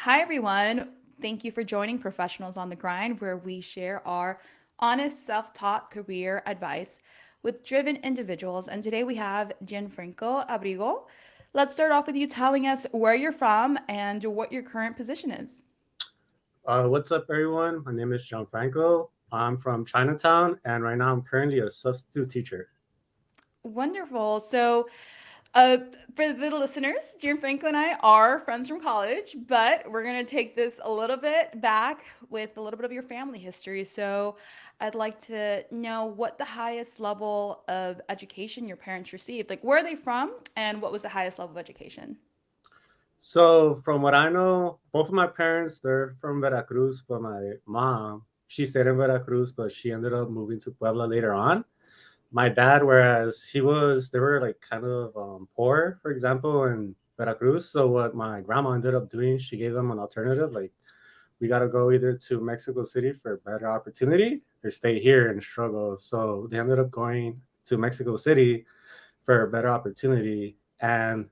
Hi, everyone. Thank you for joining Professionals on the Grind, where we share our honest, self taught career advice with driven individuals. And today we have Gianfranco Abrigo. Let's start off with you telling us where you're from and what your current position is. What's up, everyone? My name is Gianfranco. I'm from Chinatown, and right now I'm currently a substitute teacher. Wonderful. Uh, for the listeners, Gianfranco and I are friends from college, but we're going to take this a little bit back with a little bit of your family history. So, I'd like to know what the highest level of education your parents received. Like, where are they from, and what was the highest level of education? So, from what I know, both of my parents they're from Veracruz, but my mom she stayed in Veracruz, but she ended up moving to Puebla later on. My dad, whereas they were like kind of poor, for example, in Veracruz. So, what my grandma ended up doing, she gave them an alternative, like we got to go either to Mexico City for a better opportunity or stay here and struggle. So they ended up going to Mexico City for a better opportunity. And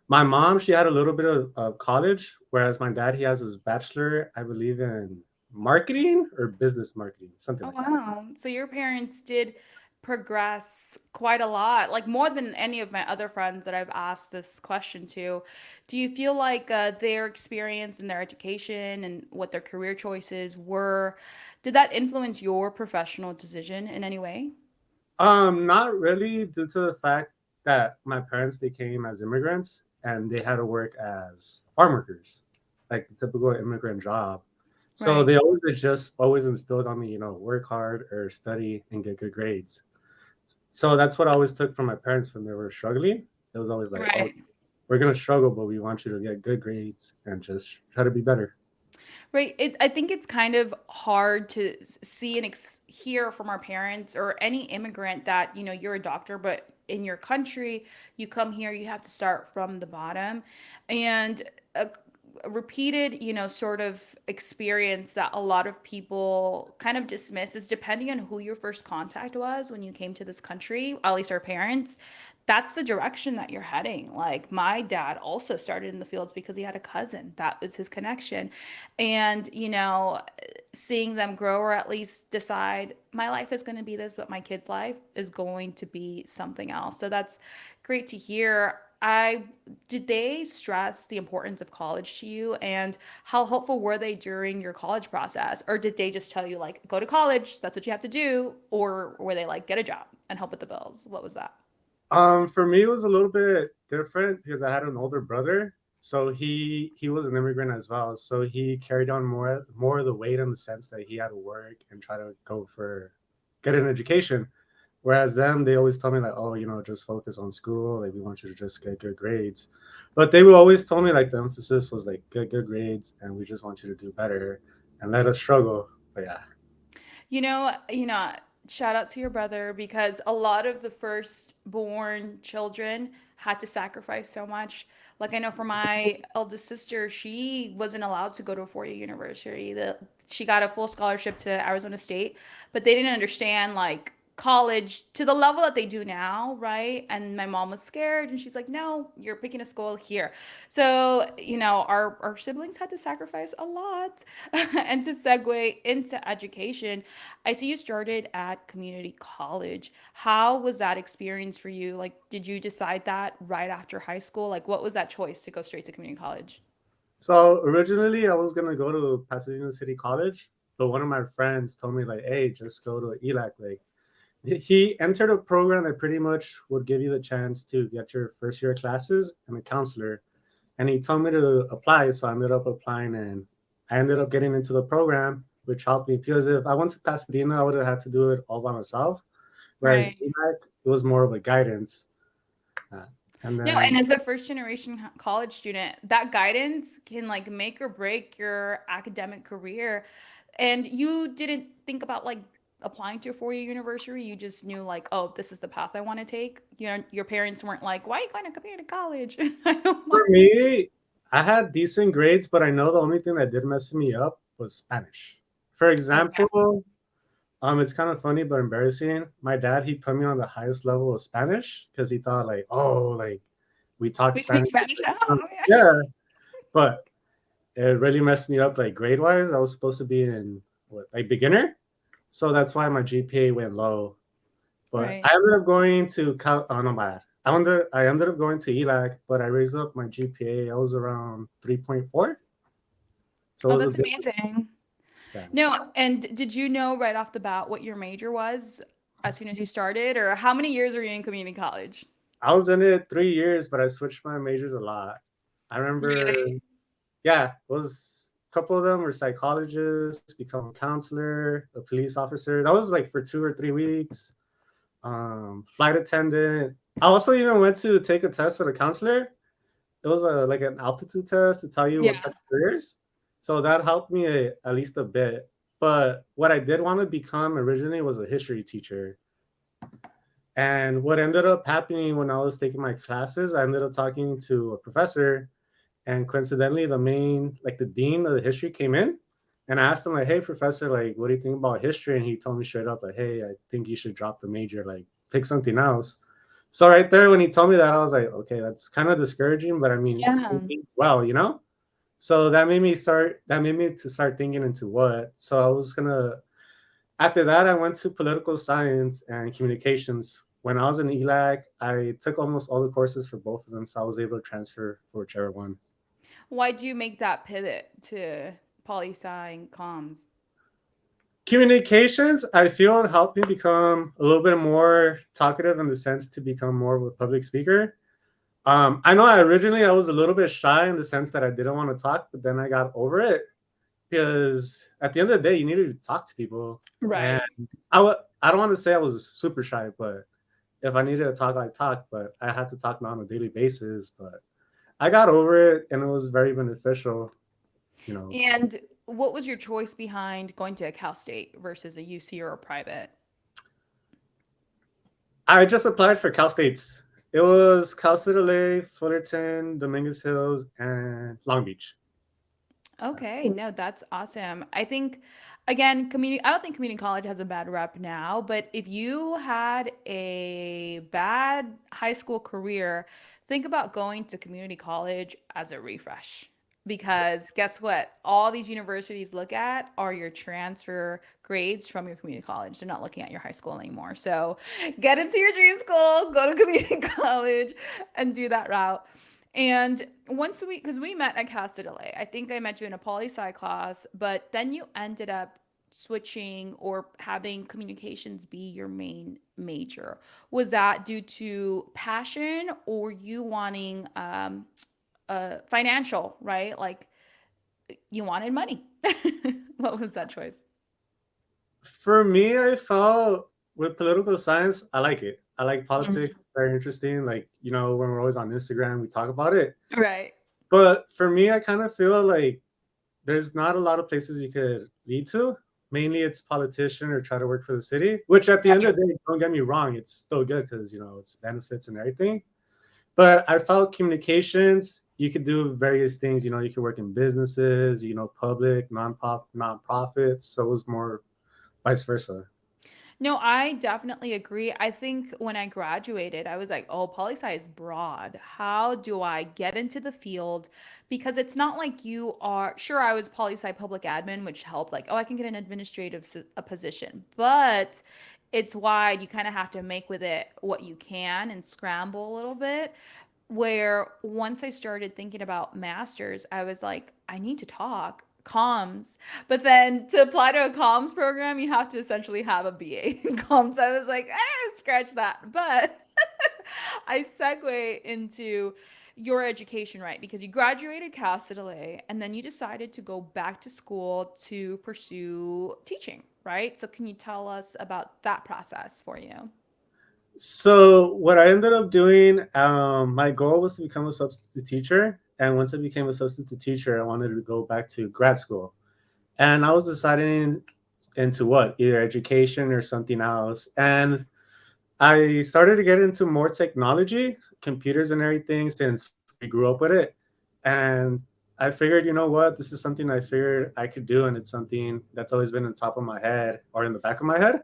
my mom, she had a little bit of college, whereas my dad, he has his bachelor, I believe, in marketing or business marketing, something Oh, like that. wow. So your parents did progress quite a lot, like more than any of my other friends that I've asked this question to. Do you feel like their experience and their education and what their career choices were, did that influence your professional decision in any way? Not really, due to the fact that my parents they came as immigrants and they had to work as farm workers, like the typical immigrant job. So Right. they always just always instilled on me, work hard or study and get good grades. So that's what I always took from my parents when they were struggling. It was always like, oh, Right. we're gonna struggle, but we want you to get good grades and just try to be better. Right. I think it's kind of hard to see and hear from our parents or any immigrant that, you're a doctor, but in your country, you come here, you have to start from the bottom. And a repeated, sort of experience that a lot of people kind of dismiss is depending on who your first contact was when you came to this country, at least our parents, that's the direction that you're heading. Like my dad also started in the fields because he had a cousin. That was his connection. And, seeing them grow or at least decide my life is going to be this, but my kid's life is going to be something else. So that's great to hear. I did they stress the importance of college to you and how helpful were they during your college process? Or did they just tell you like go to college, that's what you have to do? Or were they like get a job and help with the bills? What was that? For me, it was a little bit different because I had an older brother, so he was an immigrant as well. So he carried on more of the weight in the sense that he had to work and try to go for get an education. Whereas them, they always tell me like, oh, just focus on school. Like we want you to just get good grades. But they would always tell me like the emphasis was like get good grades, and we just want you to do better and let us struggle. But yeah. Shout out to your brother because a lot of the firstborn children had to sacrifice so much. Like I know for my eldest sister, she wasn't allowed to go to a four-year university. She got a full scholarship to Arizona State, but they didn't understand like college to the level that they do now, right? And my mom was scared and she's like, "No, you're picking a school here." So, our siblings had to sacrifice a lot. And to segue into education, I see you started at community college. How was that experience for you? Like, did you decide that right after high school? Like, what was that choice to go straight to community college? So originally I was gonna go to Pasadena City College, but one of my friends told me like, hey, just go to ELAC. Like he entered a program that pretty much would give you the chance to get your first year classes and a counselor. And he told me to apply, so I ended up applying and I ended up getting into the program, which helped me because if I went to Pasadena, I would have had to do it all by myself. Whereas Right. ELAC, it was more of a guidance. Uh, and No, and then as a first generation college student, that guidance can like make or break your academic career. And you didn't think about like applying to a four-year university. You just knew like, oh, this is the path I want to take. Your parents weren't like, why are you going to community college? I don't for want to. me, I had decent grades, but I know the only thing that did mess me up was Spanish. For Okay. example, it's kind of funny but embarrassing. My dad he put me on the highest level of Spanish because he thought like we talk We speak Spanish. Spanish now. Oh, yeah. Yeah, but it really messed me up like grade wise. I was supposed to be in what, like beginner, so that's why my GPA went low. But Right. I ended up going to oh no, bad. I ended up going to ELAC, but I raised up my GPA. I was around 3.4, so it Oh, was a that's good. amazing. Yeah. No, and did you know right off the bat what your major was as soon as you started, or how many years were you in community college? I was in it 3 years, but I switched my majors a lot. I remember, Really? yeah, it was a couple of them were psychologists, become a counselor, a police officer. That was like for 2 or 3 weeks. Flight attendant. I also even went to take a test for the counselor. It was a like an altitude test to tell you what Yeah. type of careers. So that helped me at least a bit. But what I did want to become originally was a history teacher. And what ended up happening when I was taking my classes, I ended up talking to a professor, and coincidentally, the dean of the history came in, and I asked him like, "Hey, professor, like, what do you think about history?" And he told me straight up like, "Hey, I think you should drop the major, like, pick something else." So right there, when he told me that, I was like, "Okay, that's kind of discouraging, but I mean, he Yeah. means well, you know." So that made me start. That made me to start thinking into what. So I was gonna after that, I went to political science and communications. When I was in ELAC, I took almost all the courses for both of them, so I was able to transfer for whichever one. Why'd you make that pivot to poli sci and comms? Communications, I feel it helped me become a little bit more talkative in the sense to become more of a public speaker. I know I was a little bit shy in the sense that I didn't want to talk, but then I got over it because at the end of the day, you need to talk to people. And Right. I don't want to say I was super shy, but if I needed to talk, I talk, but I had to talk on a daily basis. But I got over it and it was very beneficial, you know. And what was your choice behind going to a Cal State versus a UC or a private? I just applied for Cal State's. It was Cal State LA, Fullerton, Dominguez Hills, and Long Beach. Okay, no, that's awesome. I think, again, I don't think community college has a bad rep now, but if you had a bad high school career, think about going to community college as a refresh. Because guess what? All these universities look at are your transfer grades from your community college. They're not looking at your high school anymore. So get into your dream school, go to community college, and do that route. And once we, because we met at Casa Delay, I think I met you in a poli sci class, but then you ended up switching or having communications be your main major. Was that due to passion or you wanting financial, right? Like you wanted money. What was that choice? For me, I felt with political science, I like it. I like politics, Mhm. very interesting. Like, when we're always on Instagram, we talk about it. Right. But for me, I kind of feel like there's not a lot of places you could lead to. Mainly it's politician or try to work for the city, which at the end of the day, don't get me wrong, it's still good because, it's benefits and everything. But I felt communications, you could do various things. You could work in businesses, public, nonprofits. So it was more vice versa. No, I definitely agree. I think when I graduated, I was like, oh, poli sci is broad. How do I get into the field? Because it's not like you are, sure, I was poli sci public admin, which helped, like, oh, I can get an a position. But it's wide. You kind of have to make with it what you can and scramble a little bit. Where once I started thinking about masters, I was like, I need to talk comms. But then to apply to a comms program, you have to essentially have a BA in comms. I was like, scratch that. But I segue into your education, right? Because you graduated Casa Delay and then you decided to go back to school to pursue teaching, right? So can you tell us about that process for you? So what I ended up doing, my goal was to become a substitute teacher. And once I became a substitute teacher, I wanted to go back to grad school. And I was deciding into what, either education or something else. And I started to get into more technology, computers and everything, since we grew up with it. And I figured, you know what, this is something I figured I could do. And it's something that's always been on top of my head or in the back of my head.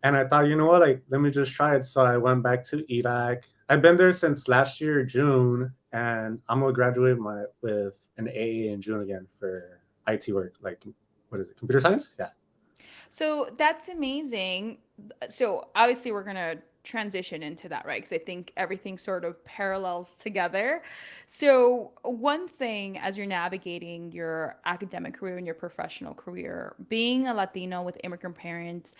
And I thought, you know what, like, let me just try it. So I went back to ELAC. I've been there since last year, June, and I'm going to graduate with an AA in June again for IT work, like what is it, computer science? Yeah. So that's amazing. So obviously we're gonna transition into that, right? Because I think everything sort of parallels together. So one thing as you're navigating your academic career and your professional career, being a Latino with immigrant parents,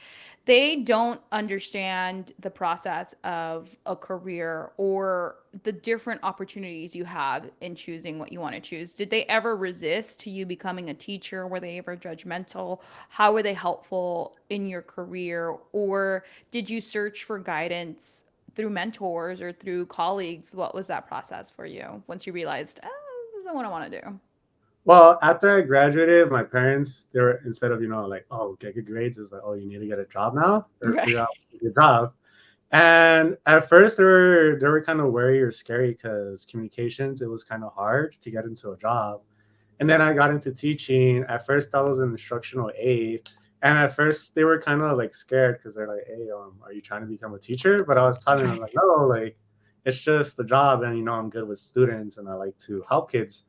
they don't understand the process of a career or the different opportunities you have in choosing what you want to choose. Did they ever resist to you becoming a teacher? Were they ever judgmental? How were they helpful in your career? Or did you search for guidance through mentors or through colleagues? What was that process for you once you realized, oh, this isn't what I want to do? Well, after I graduated, my parents, they were, instead of, like, oh, get good grades, is like, oh, you need to get a job now or Right. figure out your job. And at first they were kind of worried or scary because communications, it was kind of hard to get into a job. And then I got into teaching. At first I was an instructional aide. And at first they were kind of like scared because they're like, hey, are you trying to become a teacher? But I was telling them like, no, like it's just the job and I'm good with students and I like to help kids.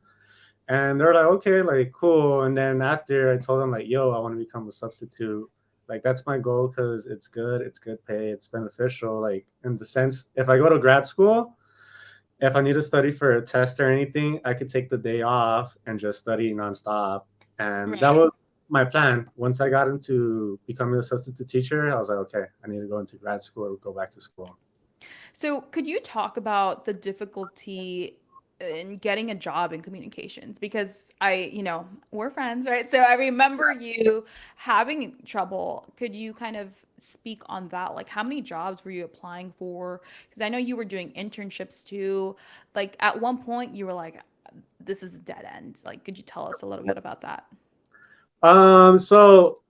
And they're like, okay, like cool. And then after I told them like, yo, I want to become a substitute. Like that's my goal because it's good pay, it's beneficial. Like in the sense, if I go to grad school, if I need to study for a test or anything, I could take the day off and just study nonstop. And that Right. was my plan. Once I got into becoming a substitute teacher, I was like, okay, I need to go into grad school or go back to school. So, could you talk about the difficulty in getting a job in communications? Because we're friends, right? So, I remember you having trouble. Could you kind of speak on that? Like, how many jobs were you applying for? Because I know you were doing internships too. Like, at one point, you were like, this is a dead end. Like, could you tell us a little bit about that? So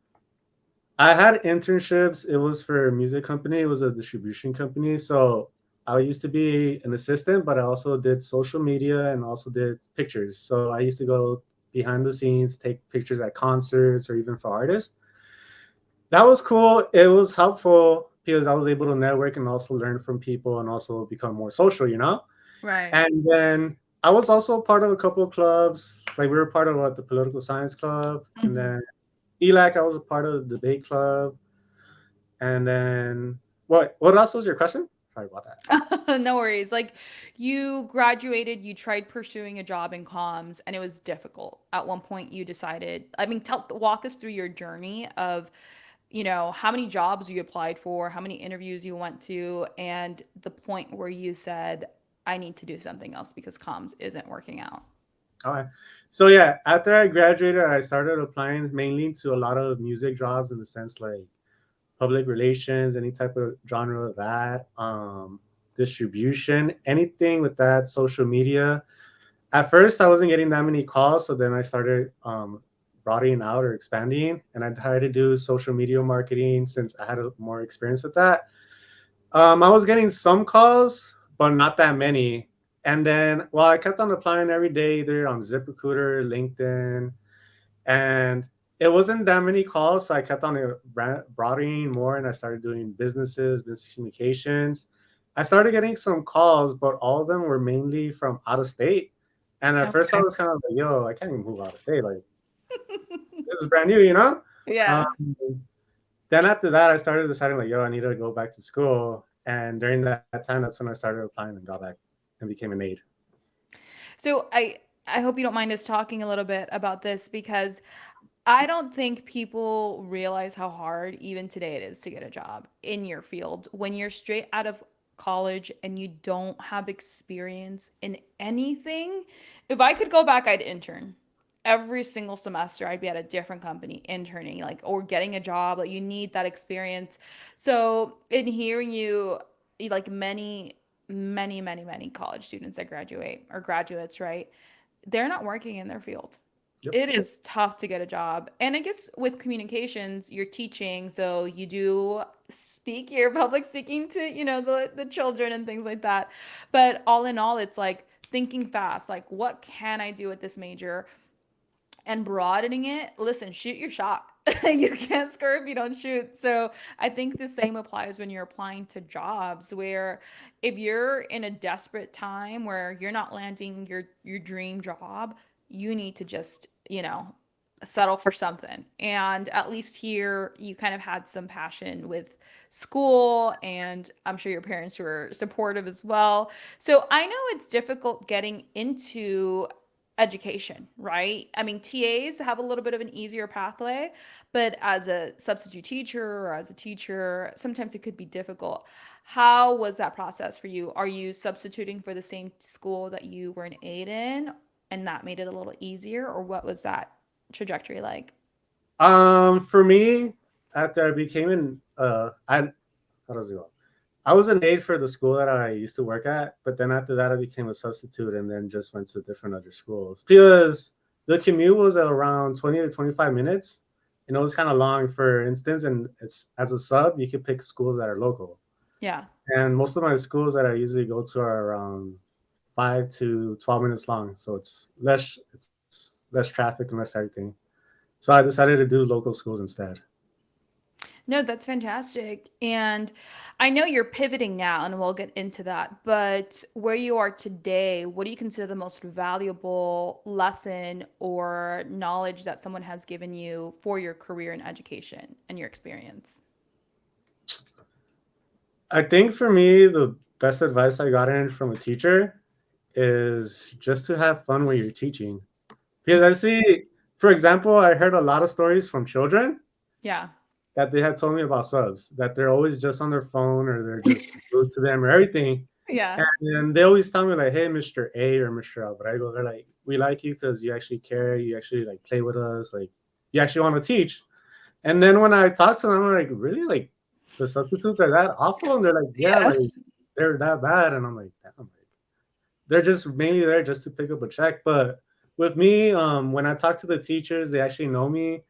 I had internships. It was for a music company. It was a distribution company. So I used to be an assistant, but I also did social media and also did pictures. So I used to go behind the scenes, take pictures at concerts or even for artists. That was cool. It was helpful because I was able to network and also learn from people and also become more social. Right. And then I was also part of a couple of clubs. Like we were part of the political science club, and Mhm. then ELAC, I was a part of the debate club. And then what else was your question? Sorry about that. No worries. Like you graduated, you tried pursuing a job in comms and it was difficult. At one point you decided, I mean, walk us through your journey of, how many jobs you applied for, how many interviews you went to, and the point where you said, I need to do something else because comms isn't working out. All right. So yeah, after I graduated, I started applying mainly to a lot of music jobs in the sense like public relations, any type of genre of that, distribution, anything with that, social media. At first, I wasn't getting that many calls, so then I started broadening out or expanding, and I tried to do social media marketing since I had more experience with that. I was getting some calls, but not that many. And then, well, I kept on applying every day, either on ZipRecruiter, LinkedIn, and it wasn't that many calls. So I kept on broadening more, and I started doing business communications. I started getting some calls, but all of them were mainly from out of state. And at first, I Okay. was kind of like, "Yo, I can't even move out of state. Like, this is brand new." Um, Yeah. then after that, I started deciding like, "Yo, I need to go back to school." And during that time, that's when I started applying and got back and became an aide. So I hope you don't mind us talking a little bit about this because I don't think people realize how hard even today it is to get a job in your field when you're straight out of college and you don't have experience in anything. If I could go back, I'd intern. Every single semester I'd be at a different company interning like or getting a job. Like you need that experience. So in hearing you like many college students that graduate or graduates, right? They're not working in their field. Yep. It is tough to get a job. And I guess with communications, you're teaching, so you do speak, you're public speaking to, the children and things like that. But all in all, it's like thinking fast, like what can I do with this major and broadening it. Listen, shoot your shot. You can't score if you don't shoot. So I think the same applies when you're applying to jobs where if you're in a desperate time where you're not landing your dream job, you need to just, settle for something. And at least here, you kind of had some passion with school, and I'm sure your parents were supportive as well. So I know it's difficult getting into education, right? I mean, TAs have a little bit of an easier pathway, but as a substitute teacher or as a teacher, sometimes it could be difficult. How was that process for you? Are you substituting for the same school that you were an aide in, and that made it a little easier, or what was that trajectory like? For me, after I became I how does it go? I was an aide for the school that I used to work at, but then after that, I became a substitute and then just went to different other schools because the commute was at around 20 to 25 minutes, and it was kind of long. For instance, and it's as a sub, you can pick schools that are local, Yeah. and most of my schools that I usually go to are around 5 to 12 minutes long, so it's less traffic and less everything. So I decided to do local schools instead. No, that's fantastic. And I know you're pivoting now, and we'll get into that. But where you are today, what do you consider the most valuable lesson or knowledge that someone has given you for your career in education and your experience? I think for me, the best advice I got in from a teacher is just to have fun when you're teaching. Because I see, for example, I heard a lot of stories from children Yeah. that they had told me about subs, that they're always just on their phone or they're just rude to them or everything. Yeah. And then they always tell me like, "Hey, Mr. A or Mr. Abrego," they're like, "We like you because you actually care. You actually like play with us. Like, you actually want to teach." And then when I talk to them, I'm like, "Really? Like, the substitutes are that awful?" And they're like, "Yeah, Yeah. like they're that bad." And I'm like, "Damn, like they're just mainly there just to pick up a check." But with me, when I talk to the teachers, they actually know me,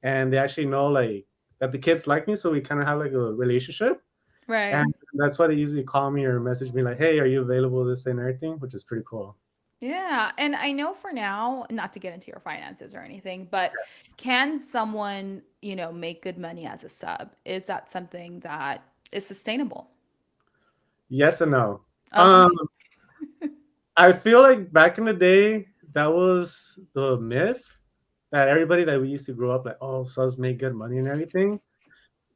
and they actually know like that the kids like me, so we kind of have like a relationship. Right. And that's why they usually call me or message me like, "Hey, are you available?" This and everything, which is pretty cool. Yeah. And I know for now, not to get into your finances or anything, but can someone, make good money as a sub? Is that something that is sustainable? Yes and no. Um, Okay. I feel like back in the day, that was the myth that everybody that we used to grow up like, oh, subs make good money and everything.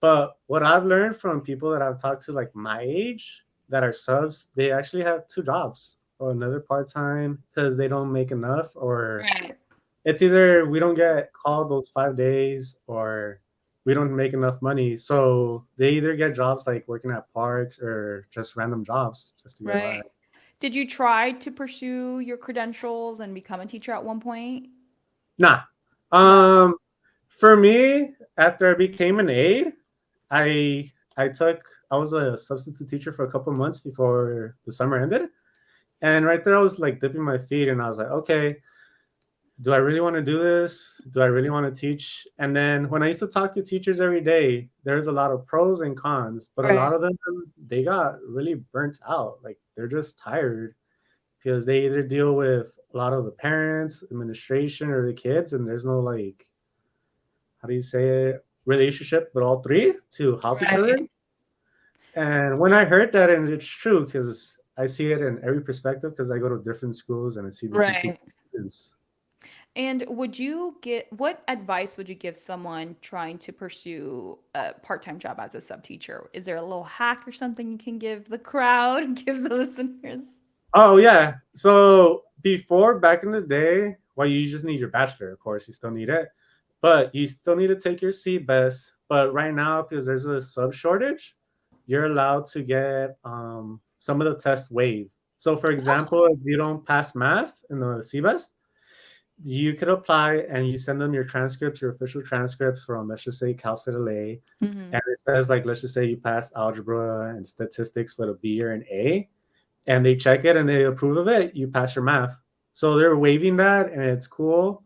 But what I've learned from people that I've talked to, like my age, that are subs, they actually have two jobs or another part time because they don't make enough, or Right. it's either we don't get called those 5 days or we don't make enough money. So they either get jobs like working at parks or just random jobs just to get by. Right. Did you try to pursue your credentials and become a teacher at one point? Nah. No. Um, for me, after I became an aide, I took I was a substitute teacher for a couple months before the summer ended, and right there I was like dipping my feet, and I was like, okay, do I really want to do this? Do I really want to teach? And then when I used to talk to teachers every day, there's a lot of pros and cons, but a lot Right. of them they got really burnt out. Like they're just tired because they either deal with a lot of the parents, administration, or the kids, and there's no like how do you say it relationship with all three to help each other. Right. And when I heard that, and it's true because I see it in every perspective because I go to different schools and I see different Right. teachers. And what advice would you give someone trying to pursue a part-time job as a sub teacher? Is there a little hack or something you can give the crowd, give the listeners? Oh yeah. So before back in the day, well, you just need your bachelor, of course, you still need it. But you still need to take your CBEST. But right now, because there's a sub shortage, you're allowed to get some of the tests waived. So for example, if you don't pass math in the CBEST, you could apply and you send them your transcripts, your official transcripts from, let's just say, Cal State LA. Hmm. And it says, like, let's just say you passed algebra and statistics with a B or an A, and they check it and they approve of it, you pass your math. So they're waiving that, and it's cool.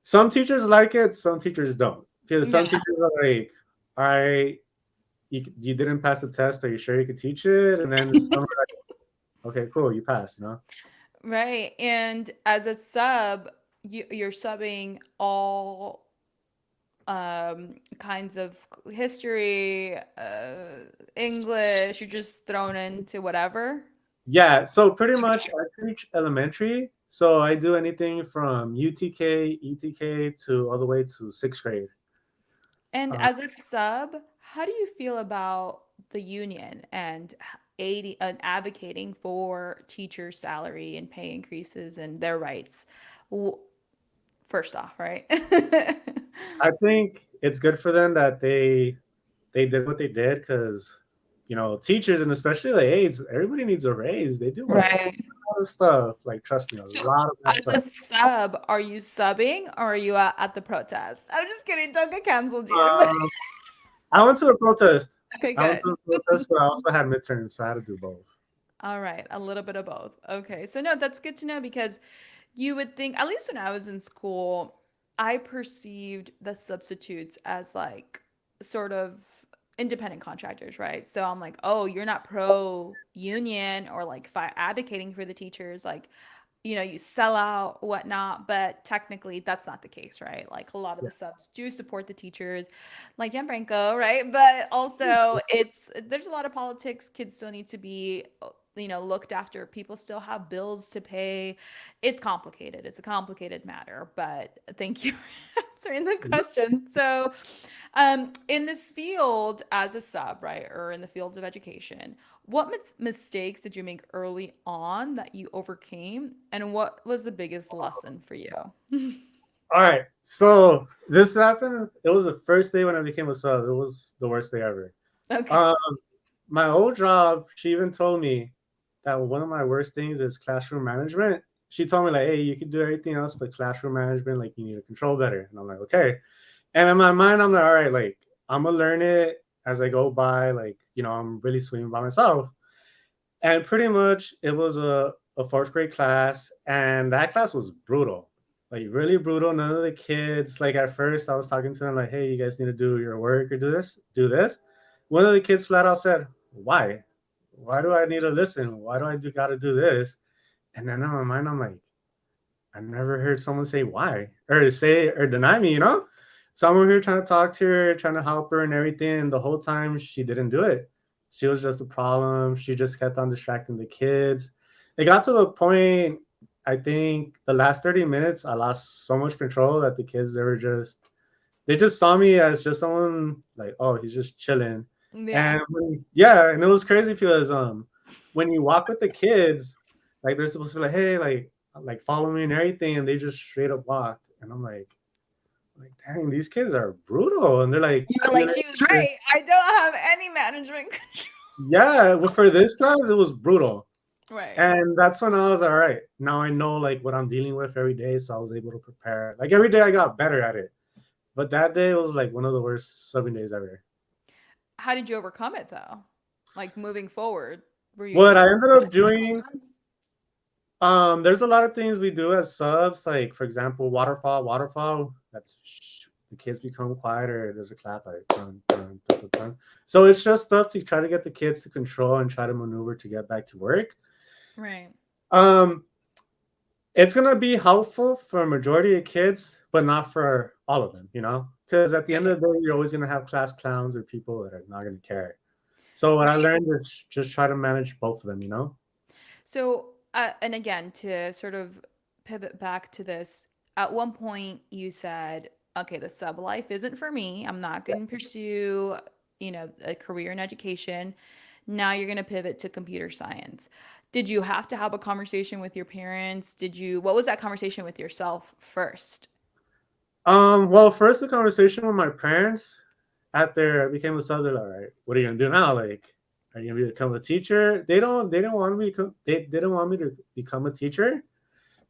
Some teachers like it, some teachers don't. Because Yeah. some teachers are like, all right, you didn't pass the test. Are you sure you could teach it? And then some are like, okay, cool, you passed, you know? Right. And as a sub, you're subbing all kinds of history, English, you're just thrown into whatever. Yeah, so pretty much Okay. I teach elementary. So I do anything from UTK, ETK to all the way to sixth grade. And Uh, as a sub, how do you feel about the union and aiding and advocating for teacher salary and pay increases and their rights? W- First off, right? I think it's good for them that they did what they did because teachers and especially the aides, everybody needs a raise. They do a Right. lot of stuff. Like trust me, a So, lot of that as a stuff. sub, are you subbing or are you at the protest? I'm just kidding. Don't get canceled, Gian. Um, I went to a protest. Okay, I went to good. a protest, but I also had midterms, so I had to do both. All right, a little bit of both. Okay, so no, that's good to know because you would think, at least when I was in school, I perceived the substitutes as like sort of independent contractors, right? So I'm like, oh, you're not pro union or like advocating for the teachers. Like, you sell out, whatnot, but technically that's not the case, right? Like a lot of Yeah. the subs do support the teachers, like Gianfranco, right? But also there's a lot of politics. Kids still need to be, looked after. People still have bills to pay. It's complicated. It's a complicated matter, but thank you for answering the question. So, in this field as a sub, right, or in the fields of education, what mistakes did you make early on that you overcame, and what was the biggest lesson for you? All right. So this happened. It was the first day when I became a sub. It was the worst day ever. Okay. Um, my old job, she even told me that one of my worst things is classroom management. She told me like, "Hey, you can do everything else, but classroom management, like, you need to control better." And I'm like, "Okay." And in my mind, I'm like, "All right, like, I'm gonna learn it as I go by. Like, I'm really swimming by myself." And pretty much, it was a fourth grade class, and that class was brutal, like really brutal. None of the kids, like at first, I was talking to them like, "Hey, you guys need to do your work or do this, do this." One of the kids flat out said, "Why? Why do I need to listen? Why do I got to do this?" And then in my mind, I'm like, I never heard someone say why or say or deny me, you know? So I'm over here trying to talk to her, trying to help her and everything. And the whole time she didn't do it. She was just a problem. She just kept on distracting the kids. It got to the point, I think the last 30 minutes, I lost so much control that the kids, they just saw me as just someone like, oh, he's just chilling. Yeah. And yeah, and it was crazy because when you walk with the kids, like they're supposed to be like, hey, like follow me and everything, and they just straight up walked. And I'm like, dang, these kids are brutal. And they're like, You were you like, know, she was right. I don't have any management control. yeah, well, for this class, it was brutal. Right. And that's when I was all right. Now I know like what I'm dealing with every day, so I was able to prepare. Like every day I got better at it. But that day was like one of the worst subbing days ever. How did you overcome it though? Like moving forward, were you What able I to ended find up doing, plans? there's a lot of things we do as subs, like for example, waterfall. That's the kids become quieter. There's a clap like dun, dun, dun, dun, dun. So it's just stuff to try to get the kids to control and try to maneuver to get back to work. Right. Um, it's gonna be helpful for a majority of kids, but not for all of them, because at the Yeah, end yeah. of the day, you're always gonna have class clowns or people that are not gonna care. So what I Right. learned is just try to manage both of them. So, and again, to sort of pivot back to this, at one point you said, okay, the sub life isn't for me. I'm not going to pursue, a career in education. Now you're going to pivot to computer science. Did you have to have a conversation with your parents? What was that conversation with yourself first? Well, first the conversation with my parents after I became a sub, they're like, all right, what are you gonna do now? Like, are you gonna become a teacher? They didn't want me to they didn't want me to become a teacher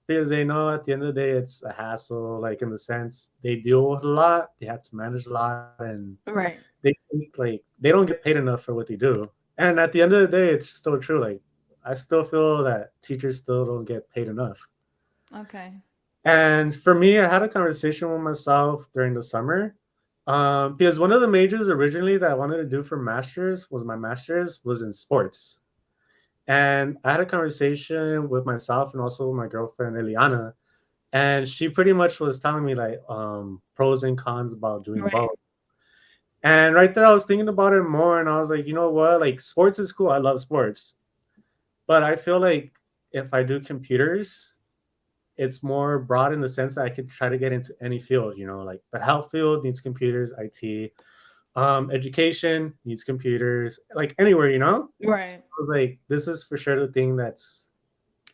because they know at the end of the day it's a hassle, like in the sense they deal with a lot, they have to manage a lot, and Right. they think like they don't get paid enough for what they do. And at the end of the day, it's still true. Like I still feel that teachers still don't get paid enough. Okay. And for me, I had a conversation with myself during the summer because one of the majors originally that I wanted to do for masters was my masters was in sports. And I had a conversation with myself and also with my girlfriend Eliana, and she pretty much was telling me like pros and cons about doing Right. both. And right there, I was thinking about it more, and I was like, you know what? Like sports is cool. I love sports, but I feel like if I do computers, it's more broad in the sense that I could try to get into any field, you know, like the health field needs computers, IT, education needs computers, like anywhere, you know. So Right. I was like, this is for sure the thing that's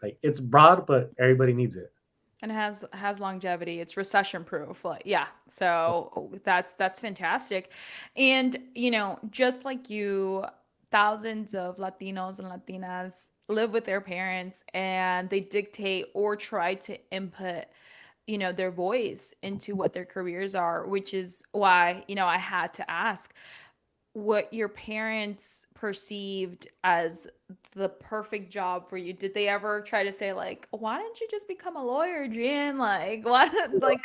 like it's broad, but everybody needs it. And has longevity. It's recession proof. Like, yeah. So that's fantastic. And just like you, thousands of Latinos and Latinas live with their parents and they dictate or try to input their voice into what their careers are, which is why I had to ask what your parents perceived as the perfect job for you. Did they ever try to say like, "Why don't you just become a lawyer, Gian?" Like, what? Like,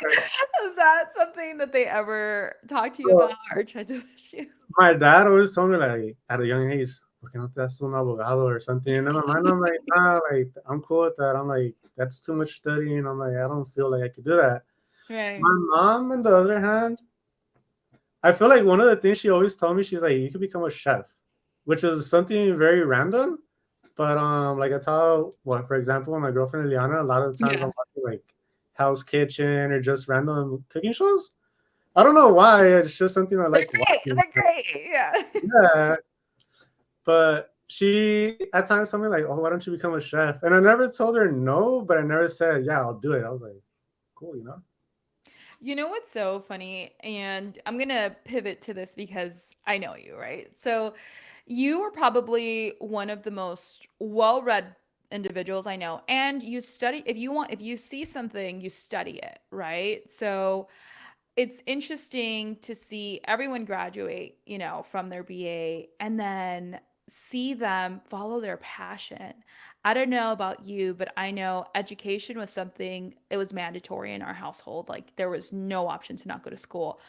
is that something that they ever talked to you So about or tried to push you? my dad always told me like at a young age, ¿por qué no te haces un abogado or something? And in my mind, I'm like, nah, like I'm cool with that. I'm like, that's too much studying. I'm like, I don't feel like I could do that. Right. My mom, on the other hand, I feel like one of the things she always told me, she's like, you could become a chef, which is something very random. But like I tell, well, for example, my girlfriend Eliana, a lot of the times I'm Yeah. watching like Hell's Kitchen or just random cooking shows. I don't know why. It's just something I They're like great. watching. They're great. Yeah. Yeah, but she at times told me like, "Oh, why don't you become a chef?" And I never told her no, but I never said, "Yeah, I'll do it." I was like, "Cool," you know. You know what's so funny? And I'm going to pivot to this because I know you, right? So, you are probably one of the most well-read individuals I know. And you study, if you see something, you study it, right? So, it's interesting to see everyone graduate, from their BA and then see them follow their passion. I don't know about you, but I know education was something, it was mandatory in our household. Like there was no option to not go to school.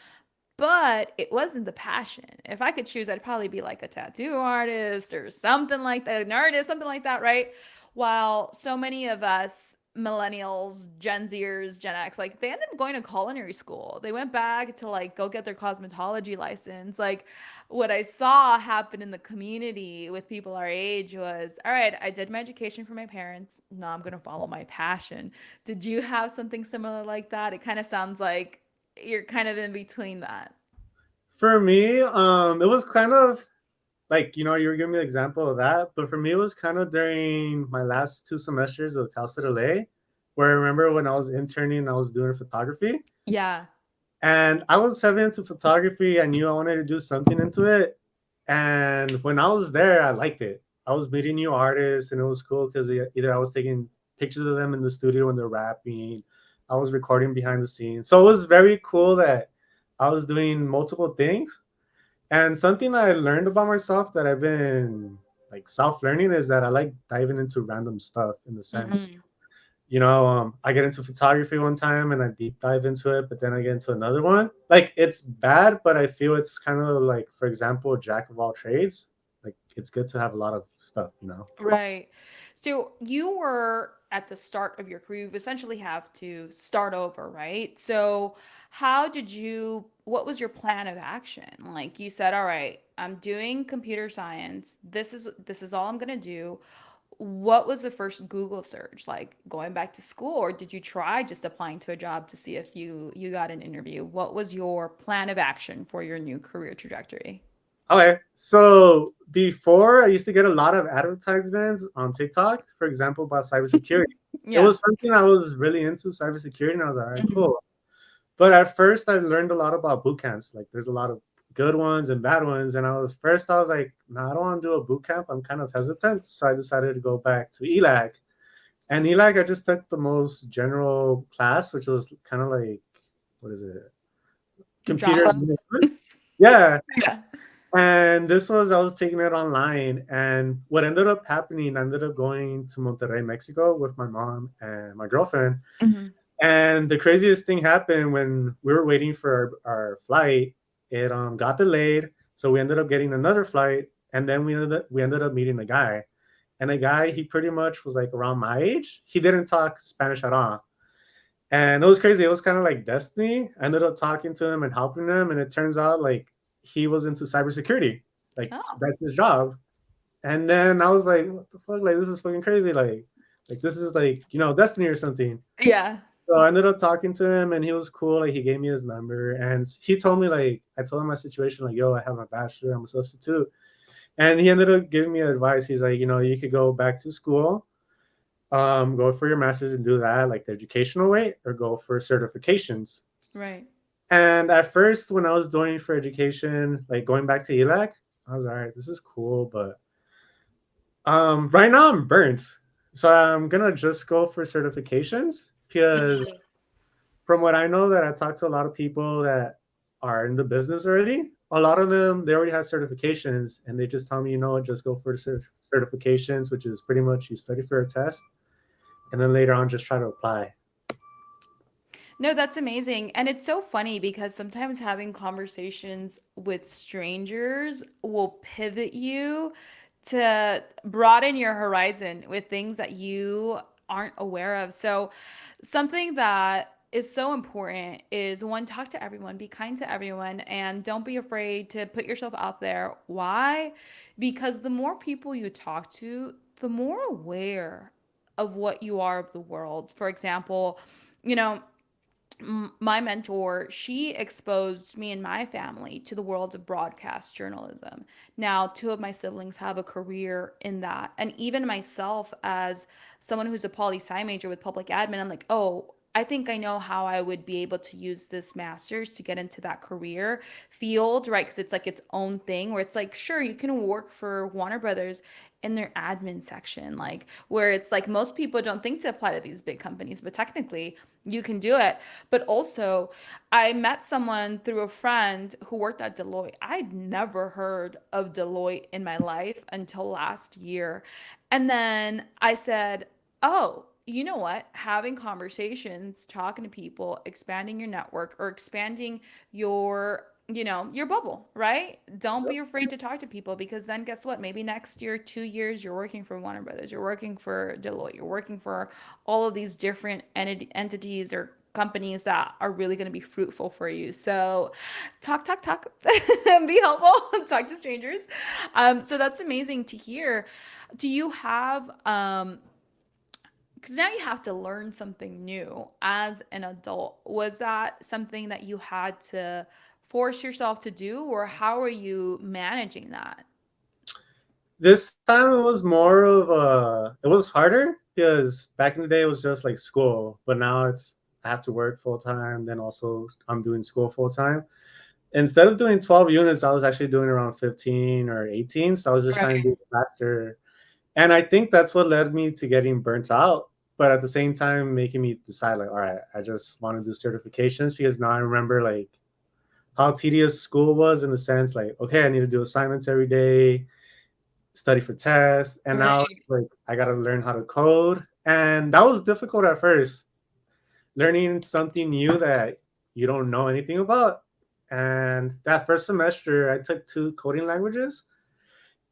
But it wasn't the passion. If I could choose, I'd probably be like a tattoo artist or something like that, an artist, something like that, right? While so many of us millennials, Gen Zers, Gen X, like they ended up going to culinary school. They went back to like go get their cosmetology license. Like what I saw happen in the community with people our age was, all right, I did my education for my parents. Now I'm going to follow my passion. Did you have something similar like that? It kind of sounds like you're kind of in between that. For me, it was kind of like you were giving me an example of that, but for me, it was kind of during my last 2 semesters of Cal State LA, where I remember when I was interning, I was doing photography, Yeah. and I was heavy into photography. I knew I wanted to do something into it, and when I was there, I liked it. I was meeting new artists, and it was cool because either I was taking pictures of them in the studio when they're rapping, I was recording behind the scenes. So it was very cool that I was doing multiple things. And something I learned about myself that I've been like self learning is that I like diving into random stuff in the sense, Hmm. I get into photography one time and I deep dive into it, but then I get into another one. Like it's bad, but I feel it's kind of like, for example, jack of all trades. Like it's good to have a lot of stuff, you know. Right. So you were at the start of your career. You essentially have to start over, right? So what was your plan of action? Like you said, all right, I'm doing computer science. This is all I'm gonna do. What was the first Google search? Like going back to school, or did you try just applying to a job to see if you got an interview? What was your plan of action for your new career trajectory? Okay, so before I used to get a lot of advertisements on TikTok, for example, about cybersecurity. It Yeah. was something I was really into cybersecurity, and I was like, all right, Mhm. cool. But at first, I learned a lot about boot camps. Like, there's a lot of good ones and bad ones. And I was like, no, I don't want to do a boot camp. I'm kind of hesitant. So I decided to go back to ELAC. And ELAC, I just took the most general class, which was kind of like, what is it? Computer. Java. Yeah. Yeah. And I was taking it online. And what ended up happening, I ended up going to Monterrey, Mexico with my mom and my girlfriend. Mhm. And the craziest thing happened when we were waiting for our flight. It got delayed, so we ended up getting another flight, and then we ended up meeting a guy. And a guy, he pretty much was like around my age. He didn't talk Spanish at all, and it was crazy. It was kind of like destiny. I ended up talking to him and helping him, and it turns out like he was into cybersecurity, like Oh. that's his job. And then I was like, what the fuck? Like, this is fucking crazy. Like, Like this is like, destiny or something. Yeah. So I ended up talking to him and he was cool. Like he gave me his number and he told me like I told him my situation, like, yo, I have my bachelor, I'm a substitute. And he ended up giving me advice. He's like, you could go back to school, go for your master's and do that, like the educational way, or go for certifications. Right. And at first, when I was doing for education, like going back to ELAC, I was all right, this is cool, but right now I'm burnt. So I'm gonna just go for certifications because Mhm. from what I know that I talked to a lot of people that are in the business already, a lot of them they already have certifications and they just tell me, just go for the certifications, which is pretty much you study for a test and then later on just try to apply. No, that's amazing. And it's so funny because sometimes having conversations with strangers will pivot you to broaden your horizon with things that you aren't aware of. So, something that is so important is one, talk to everyone, be kind to everyone, and don't be afraid to put yourself out there. Why? Because the more people you talk to, the more aware of what you are of the world. For example, you know, my mentor, she exposed me and my family to the world of broadcast journalism. Now, two of my siblings have a career in that. And even myself, as someone who's a poli sci major with public admin, I'm like, oh, I think I know how I would be able to use this master's to get into that career field, right? Because it's like its own thing where it's like, sure, you can work for Warner Brothers in their admin section, like where it's like most people don't think to apply to these big companies, but technically you can do it. But also, I met someone through a friend who worked at Deloitte. I'd never heard of Deloitte in my life until last year. And then I said, oh, you know what? Having conversations, talking to people, expanding your network or expanding your bubble, right? Don't be afraid to talk to people because then guess what? Maybe next year, 2 years, you're working for Warner Brothers, you're working for Deloitte, you're working for all of these different entities or companies that are really going to be fruitful for you. So talk, and be helpful, talk to strangers. So that's amazing to hear. Do you have because now you have to learn something new as an adult. Was that something that you had to force yourself to do, or how are you managing that? This time it was more of it was harder because back in the day it was just like school, but now it's I have to work full time, then also I'm doing school full time. Instead of doing 12 units, I was actually doing around 15 or 18. So I was just trying to Right. do it faster. And I think that's what led me to getting burnt out. But at the same time, making me decide, like, all right, I just want to do certifications because now I remember, like, how tedious school was in the sense, like, okay, I need to do assignments every day, study for tests. And now, Right. like, I got to learn how to code. And that was difficult at first, learning something new that you don't know anything about. And that first semester, I took two coding languages,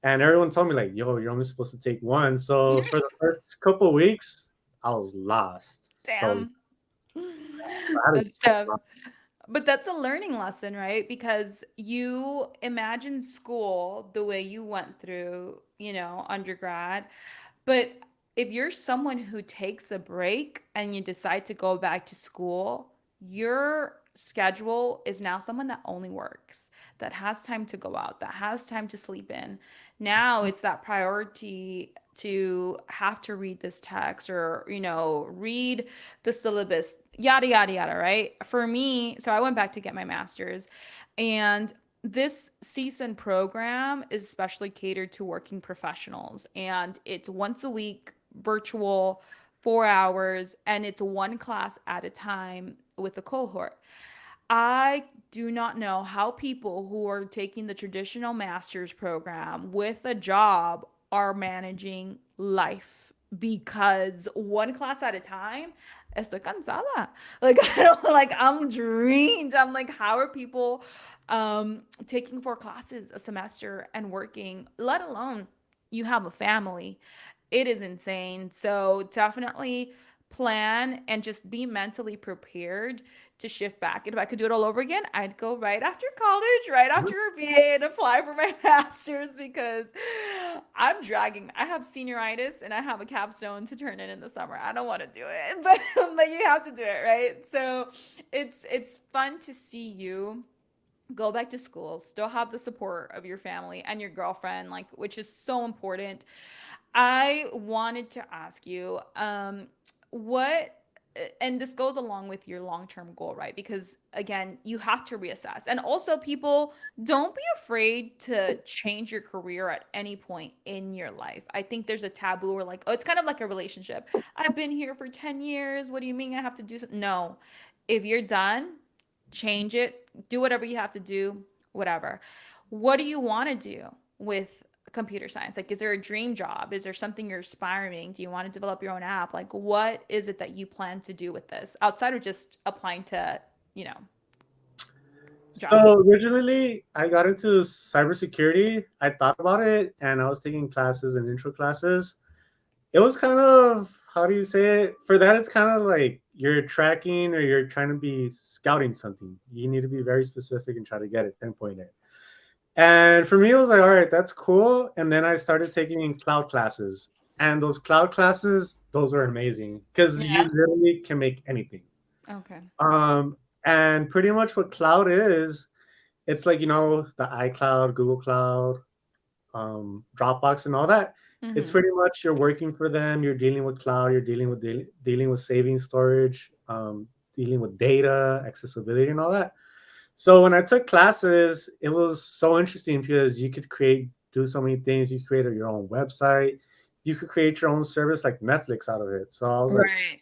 and everyone told me like, "Yo, you're only supposed to take one." So for the first couple of weeks, I was lost. So Damn. I had to That's tough. But that's a learning lesson, right? Because you imagine school the way you went through, undergrad. But if you're someone who takes a break and you decide to go back to school, your schedule is now someone that only works, that has time to go out, that has time to sleep in. Now it's that priority to have to read this text or, read the syllabus, yada, yada, yada, right? For me, so I went back to get my master's, and this CSUN program is especially catered to working professionals, and it's once a week, virtual, 4 hours, and it's one class at a time with a cohort. I do not know how people who are taking the traditional master's program with a job are managing life because one class at a time, estoy cansada. Like I don't like I'm drained. I'm like, how are people taking 4 classes a semester and working, let alone you have a family? It is insane. So definitely plan and just be mentally prepared to shift back. And if I could do it all over again, I'd go right after college, right after a BA, and apply for my master's because I have senioritis and I have a capstone to turn in the summer. I don't want to do it, but you have to do it, right? So it's fun to see you go back to school, still have the support of your family and your girlfriend, like, which is so important. I wanted to ask you, what, and this goes along with your long-term goal, right? Because again, you have to reassess. And also, people, don't be afraid to change your career at any point in your life. I think there's a taboo or like, oh, it's kind of like a relationship. I've been here for 10 years. What do you mean I have to do something? No. If you're done, change it, do whatever you have to do, whatever. What do you want to do with computer science? Like, is there a dream job? Is there something you're aspiring? Do you want to develop your own app? Like, what is it that you plan to do with this outside of just applying to, you know, jobs? So originally, I got into cybersecurity. I thought about it, and I was taking classes and intro classes. It was kind of, how do you say it? For that, it's kind of like you're tracking or you're trying to be scouting something. You need to be very specific and try to get it, pinpoint it. And for me, it was like, all right, that's cool. And then I started taking cloud classes. And those cloud classes, those were amazing because you Yeah. literally can make anything. Okay. Um, and pretty much what cloud is, it's like, the iCloud, Google Cloud, Dropbox, and all that. It's Mm-hmm. pretty much you're working for them. You're dealing with cloud. You're dealing with saving storage, dealing with data, accessibility, and all that. So when I took classes, it was so interesting because you could do so many things. You created your own website. You could create your own service like Netflix out of it. So I was like, Right.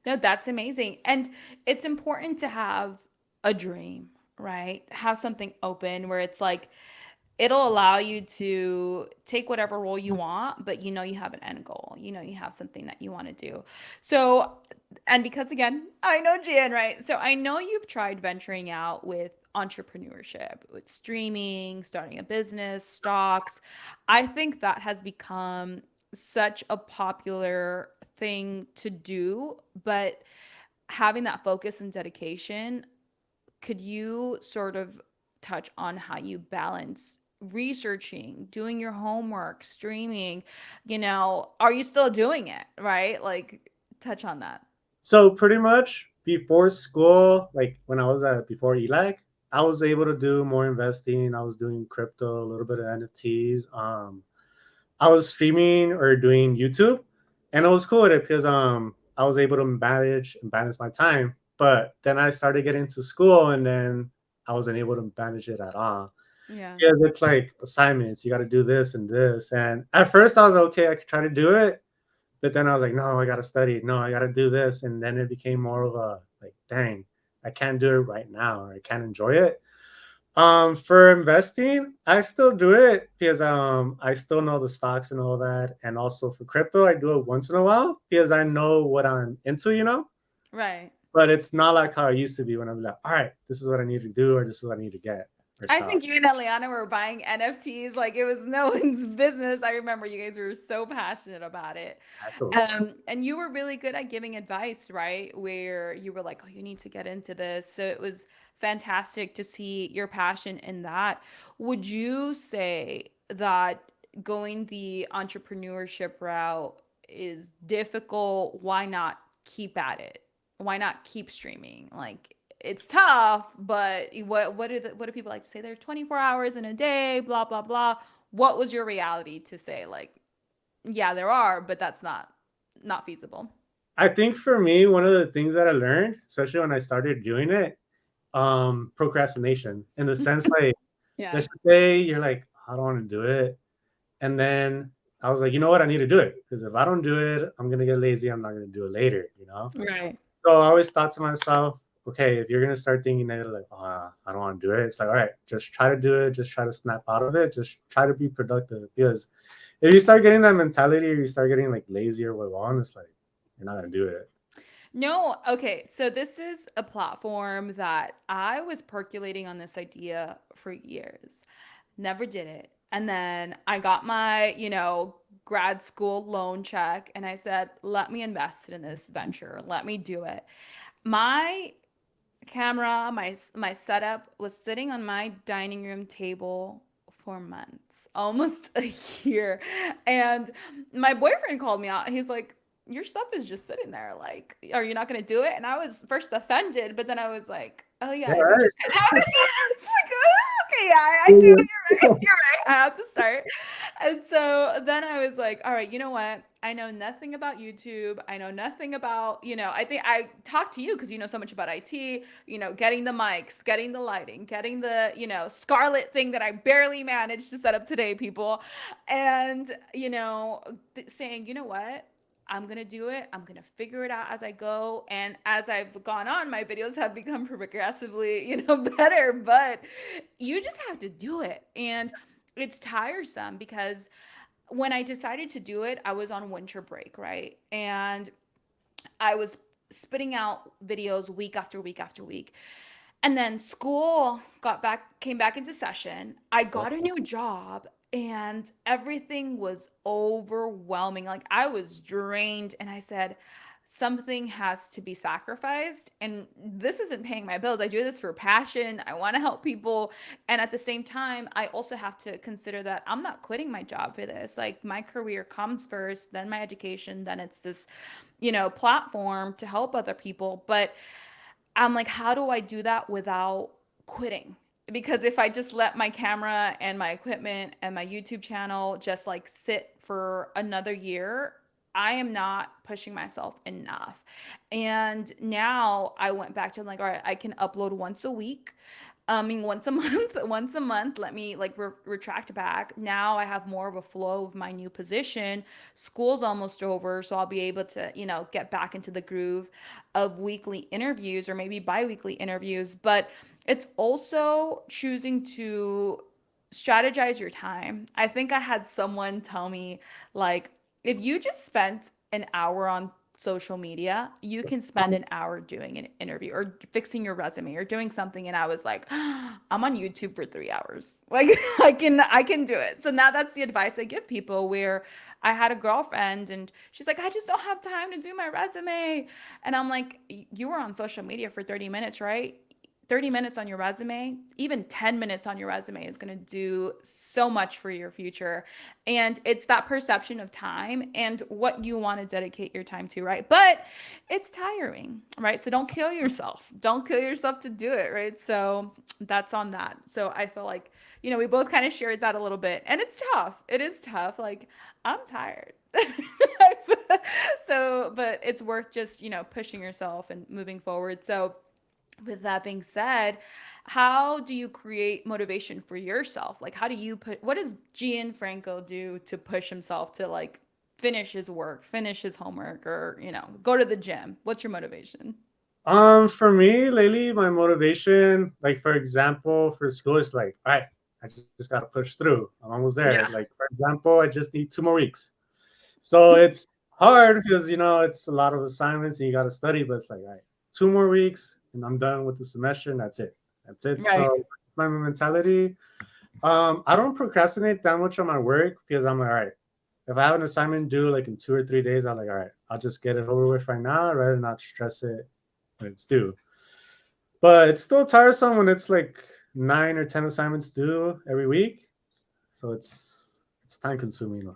No, that's amazing. And it's important to have a dream, right? Have something open where it's like, it'll allow you to take whatever role you want, but you know you have an end goal. You know you have something that you want to do. So, and because again, I know Gian, right? So I know you've tried venturing out with entrepreneurship, with streaming, starting a business, stocks. I think that has become such a popular thing to do, but having that focus and dedication, could you sort of touch on how you balance researching, doing your homework, streaming? Are you still doing it, right? Like, touch on that. so pretty much before school, like when I was at before ELAC, I was able to do more investing. I was doing crypto, a little bit of NFTs. I was streaming or doing YouTube, and it was cool with it because I was able to manage and balance my time. But then I started getting to school, and then I wasn't able to manage it at all. Yeah. Because it's like assignments, you got to do this and this. And at first, I was okay, I could try to do it, but then I was like, no, I got to study. No, I got to do this, and then it became more of a like, dang, I can't do it right now, or I can't enjoy it. For investing, I still do it because I still know the stocks and all that, and also for crypto, I do it once in a while because I know what I'm into. Right. But it's not like how it used to be when I'm like, all right, this is what I need to do, or this is what I need to get or I sell. think you and Eliana were buying NFTs like it was no one's business. I remember you guys were so passionate about it. Absolutely. And you were really good at giving advice, right? Where you were like, oh, you need to get into this. So it was fantastic to see your passion in that. Would you say that going the entrepreneurship route is difficult? Why not keep at it? Why not keep streaming? Like, it's tough, but what do people like to say? There's 24 hours in a day, blah blah blah. What was your reality to say like, yeah, there are, but that's not feasible. I think for me, one of the things that I learned, especially when I started doing it, procrastination in the sense like, Yeah. let's just say you're like, I don't want to do it. And then I was like, you know what? I need to do it because if I don't do it, I'm going to get lazy. I'm not going to do it later. Right. So I always thought to myself, okay, if you're going to start thinking negative, like, oh, I don't want to do it, it's like, all right, just try to do it. Just try to snap out of it. Just try to be productive because if you start getting that mentality or you start getting like lazy or what on, it's like, you're not going to do it. No, okay. So this is a platform that I was percolating on this idea for years. Never did it. And then I got my, grad school loan check and I said, let me invest in this venture. Let me do it. My camera, my setup was sitting on my dining room table for months, almost a year. And my boyfriend called me out. He's like, "Your stuff is just sitting there. Like, are you not going to do it?" And I was first offended, but then I was like, "Oh yeah, Yeah, I do right. just kind of have to." It's like, "Oh, okay, yeah, I do. You're right. You're right. I have to start." And so then I was like, all right, you know what? I know nothing about YouTube. I know nothing about, I think I talked to you because you know so much about IT, getting the mics, getting the lighting, getting the, Scarlet thing that I barely managed to set up today, people. And, saying, you know what? I'm going to do it. I'm going to figure it out as I go. And as I've gone on, my videos have become progressively, better, but you just have to do it. And it's tiresome because when I decided to do it, I was on winter break, right? And I was spitting out videos week after week after week. And then school came back into session. I got a new job and everything was overwhelming. Like I was drained and I said, something has to be sacrificed. And this isn't paying my bills. I do this for passion. I want to help people. And at the same time, I also have to consider that I'm not quitting my job for this. Like my career comes first, then my education, then it's this, platform to help other people. But I'm like, how do I do that without quitting? Because if I just let my camera and my equipment and my YouTube channel just like sit for another year, I am not pushing myself enough. And now I went back to like, all right, I can upload once a week. I mean, once a month, once a month, let me like retract back. Now I have more of a flow of my new position. School's almost over, so I'll be able to, get back into the groove of weekly interviews or maybe bi-weekly interviews. But it's also choosing to strategize your time. I think I had someone tell me, like, if you just spent an hour on social media, you can spend an hour doing an interview or fixing your resume or doing something. And I was like, I'm on YouTube for 3 hours. Like I can do it. So now that's the advice I give people where I had a girlfriend and she's like, I just don't have time to do my resume. And I'm like, you were on social media for 30 minutes, right? 30 minutes on your resume, even 10 minutes on your resume is going to do so much for your future. And it's that perception of time and what you want to dedicate your time to, right? But it's tiring, right? So don't kill yourself. Don't kill yourself to do it, right? So that's on that. So I feel like, we both kind of shared that a little bit. And it's tough. It is tough. Like, I'm tired. So, but it's worth just, pushing yourself and moving forward. So, with that being said, how do you create motivation for yourself? Like, how do you what does Gianfranco do to push himself to like finish his work, finish his homework, or, go to the gym? What's your motivation? For me, lately, my motivation, like for example, for school is like, all right, I just gotta push through. I'm almost there. Yeah. Like for example, I just need 2 more weeks. So it's hard because it's a lot of assignments and you gotta study, but it's like, all right, 2 more weeks and I'm done with the semester and that's it. That's it. Right. So my mentality. I don't procrastinate that much on my work because I'm like, all right, if I have an assignment due like in 2 or 3 days, I'm like, all right, I'll just get it over with right now rather than not stress it when it's due. But it's still tiresome when it's like 9 or 10 assignments due every week. So it's time consuming,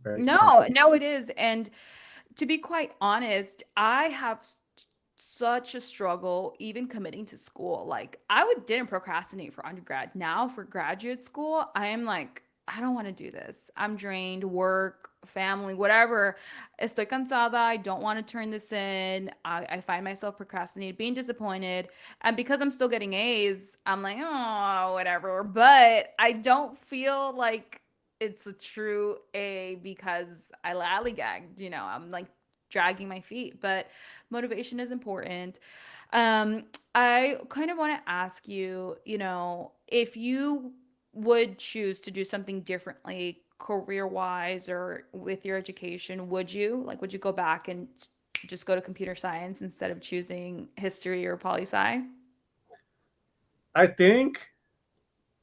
very time. No, no, it is. And to be quite honest, I have such a struggle even committing to school. Like didn't procrastinate for undergrad. Now for graduate school, I am like, I don't want to do this. I'm drained, work, family, whatever. Estoy cansada. I don't want to turn this in. I find myself procrastinating, being disappointed. And because I'm still getting A's, I'm like, oh, whatever. But I don't feel like it's a true A because I lollygagged, I'm like dragging my feet. But motivation is important. I kind of want to ask you, if you would choose to do something differently career wise or with your education, would you? Like, would you go back and just go to computer science instead of choosing history or poli sci? I think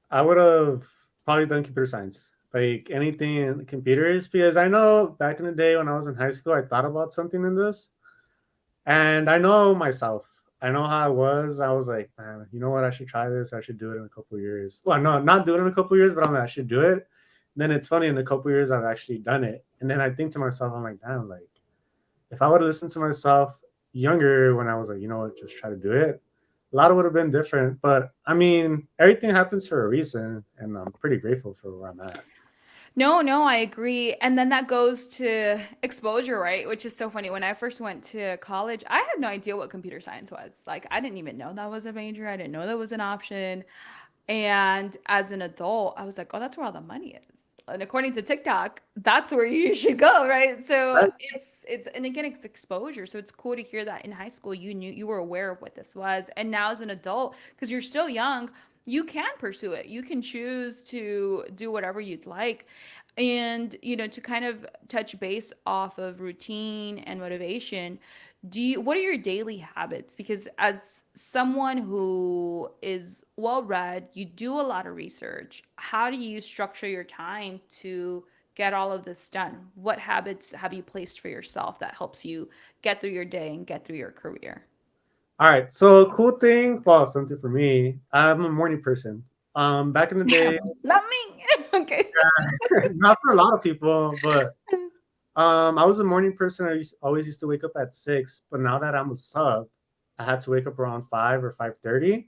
I would have probably done computer science, like anything in computers, because I know back in the day when I was in high school, I thought about something in this, and I know myself. I know how I was. I was like, man, you know what? I should try this. I should do it in a couple of years. Well, no, not do it in a couple of years, but I'm like, I should do it. Then it's funny, in a couple of years, I've actually done it. And then I think to myself, I'm like, damn, like, if I would have listened to myself younger when I was like, you know what, just try to do it, a lot would have been different. But I mean, everything happens for a reason. And I'm pretty grateful for where I'm at. No, no, I agree. And then that goes to exposure, right? Which is so funny. When I first went to college, I had no idea what computer science was. Like, I didn't even know that was a major. I didn't know that was an option. And as an adult, I was like, oh, that's where all the money is. And according to TikTok, that's where you should go, right? So Right. it's and again, it's exposure. So it's cool to hear that in high school you knew you were aware of what this was. And now as an adult, because you're still young, you can pursue it. You can choose to do whatever you'd like. And, to kind of touch base off of routine and motivation, what are your daily habits? Because as someone who is well read, you do a lot of research. How do you structure your time to get all of this done? What habits have you placed for yourself that helps you get through your day and get through your career? All right. So, cool thing, well, something for me, I'm a morning person. Back in the day, Not me. Okay. not for a lot of people, but I was a morning person. Always used to wake up at 6, but now that I'm a sub, I had to wake up around 5 or 5:30.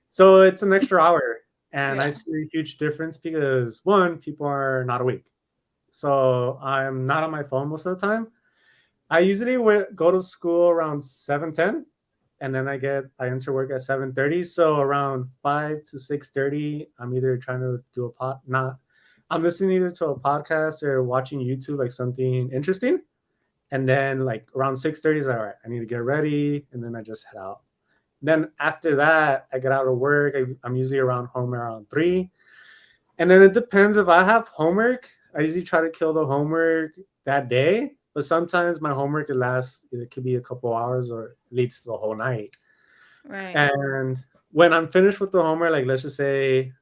So it's an extra hour, and I Yeah. see a huge difference because one, people are not awake, so I'm not on my phone most of the time. I usually go to school around 7:10, and then I enter work at 7:30. So around 5 to 6:30, I'm either trying to do a pod, not I'm listening either to a podcast or watching YouTube, like something interesting. And then like around 6:30 is like, all right, I need to get ready, and then I just head out. Then after that, I get out of work. I'm usually around home around 3. And then it depends if I have homework. I usually try to kill the homework that day, but sometimes my homework it lasts. It could be a couple hours or it leads to the whole night. Right. And when I'm finished with the homework, like let's just say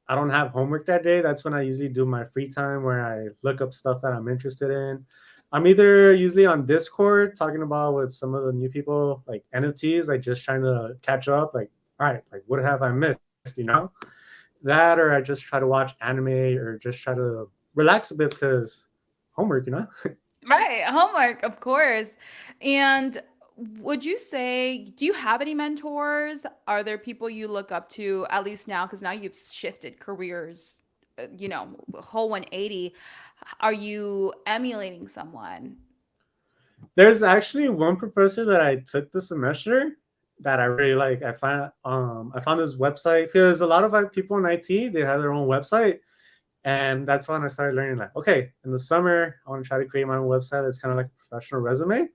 I don't have homework that day, that's when I usually do my free time where I look up stuff that I'm interested in. I'm either usually on Discord talking about with some of the new people, like NFTs, like just trying to catch up, like, all right, like what have I missed? That, or I just try to watch anime or just try to relax a bit because homework. Right, homework, of course. And would you say, do you have any mentors? Are there people you look up to, at least now, because now you've shifted careers, a whole 180. Are you emulating someone? There's actually one professor that I took this semester that I really like. I found his website because a lot of people in IT they have their own website, and that's when I started learning like, okay, in the summer I want to try to create my own website that's kind of like a professional resume.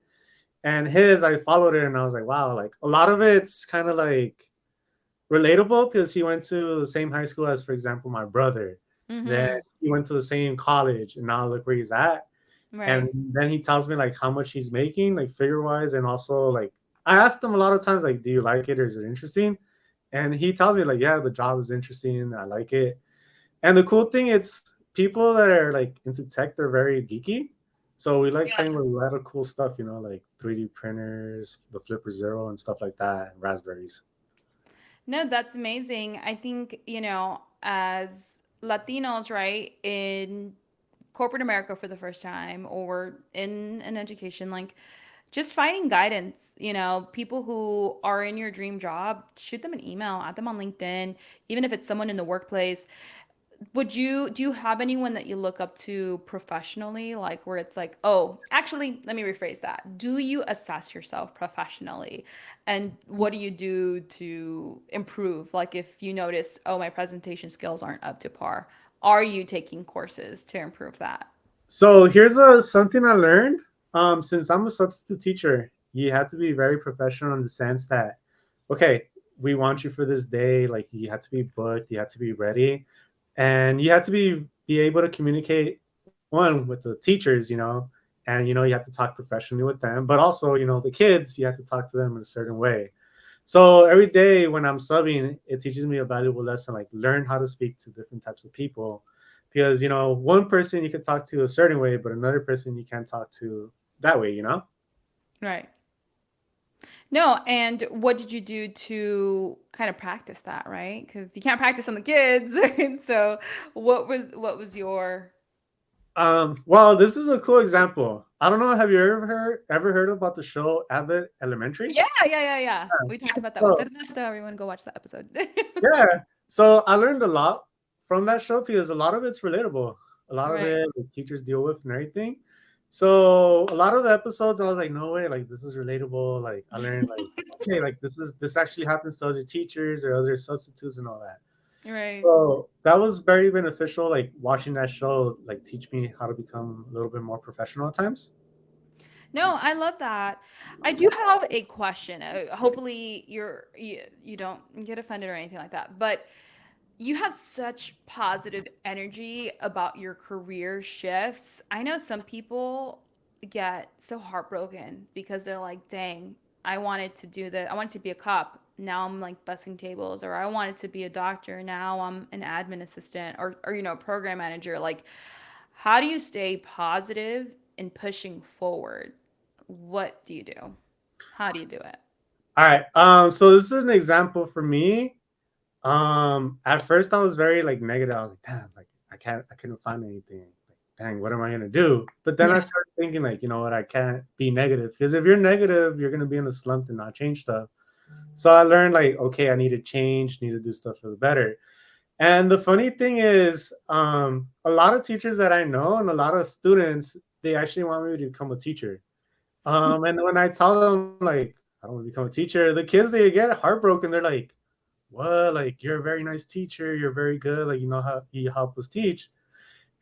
And his, I followed it, and I was like, wow, like a lot of it's kind of like relatable because he went to the same high school as, for example, my brother. Then Mm-hmm. he went to the same college, and now look where he's at. And Right. then he tells me like how much he's making, like figure wise, and also like I asked him a lot of times like, do you like it or is it interesting? And he tells me like, yeah, the job is interesting, I like it. And the cool thing, it's people that are like into tech, they're very geeky. So we like playing Yeah. with a lot of cool stuff, like 3D printers, the Flipper Zero, and stuff like that, and raspberries. No, that's amazing. I think, as Latinos, right, in corporate America for the first time or in an education, like just finding guidance, people who are in your dream job, shoot them an email, add them on LinkedIn, even if it's someone in the workplace. Do you have anyone that you look up to professionally, like where it's like, oh, actually, let me rephrase that. Do you assess yourself professionally? And what do you do to improve? Like if you notice, oh, my presentation skills aren't up to par, are you taking courses to improve that? So here's a something I learned. Since I'm a substitute teacher, you have to be very professional in the sense that, okay, we want you for this day. Like you have to be booked, you have to be ready, and you have to be able to communicate one with the teachers, and you have to talk professionally with them, but also the kids, you have to talk to them in a certain way. So every day when I'm subbing, it teaches me a valuable lesson, like learn how to speak to different types of people. Because, one person you can talk to a certain way, but another person you can't talk to that way. Right. No, and what did you do to kind of practice that, right? Because you can't practice on the kids, right? So, what was your? Well, this is a cool example. I don't know. Have you ever heard about the show Abbott Elementary? Yeah, yeah, yeah, yeah. We talked about that with So Ernesto. Everyone go watch that episode. yeah, so I learned a lot from that show because a lot of it's relatable. A lot of Right. it the teachers deal with and everything. So a lot of the episodes, I was like, no way, like this is relatable. Like I learned, like okay, like this actually happens to other teachers or other substitutes and all that. Right. So that was very beneficial. Like watching that show, like teach me how to become a little bit more professional at times. No, I love that. I do have a question. Hopefully you don't get offended or anything like that. But you have such positive energy about your career shifts. I know some people get so heartbroken because they're like, "Dang, I wanted to do that. I wanted to be a cop. Now I'm like bussing tables, or I wanted to be a doctor. Now I'm an admin assistant or program manager." Like, how do you stay positive and pushing forward? What do you do? How do you do it? All right. So this is an example for me. At first I was very like negative. I was like, damn, like I couldn't find anything. Like, dang, what am I gonna do? But then I Yeah. started thinking, like, you know what, I can't be negative because if you're negative, you're gonna be in a slump and not change stuff. So I learned like, okay, I need to change, need to do stuff for the better. And the funny thing is, a lot of teachers that I know and a lot of students, they actually want me to become a teacher. And when I tell them like I don't want to become a teacher, the kids they get heartbroken. They're like, what? Like, you're a very nice teacher. You're very good. Like, you know how you help us teach.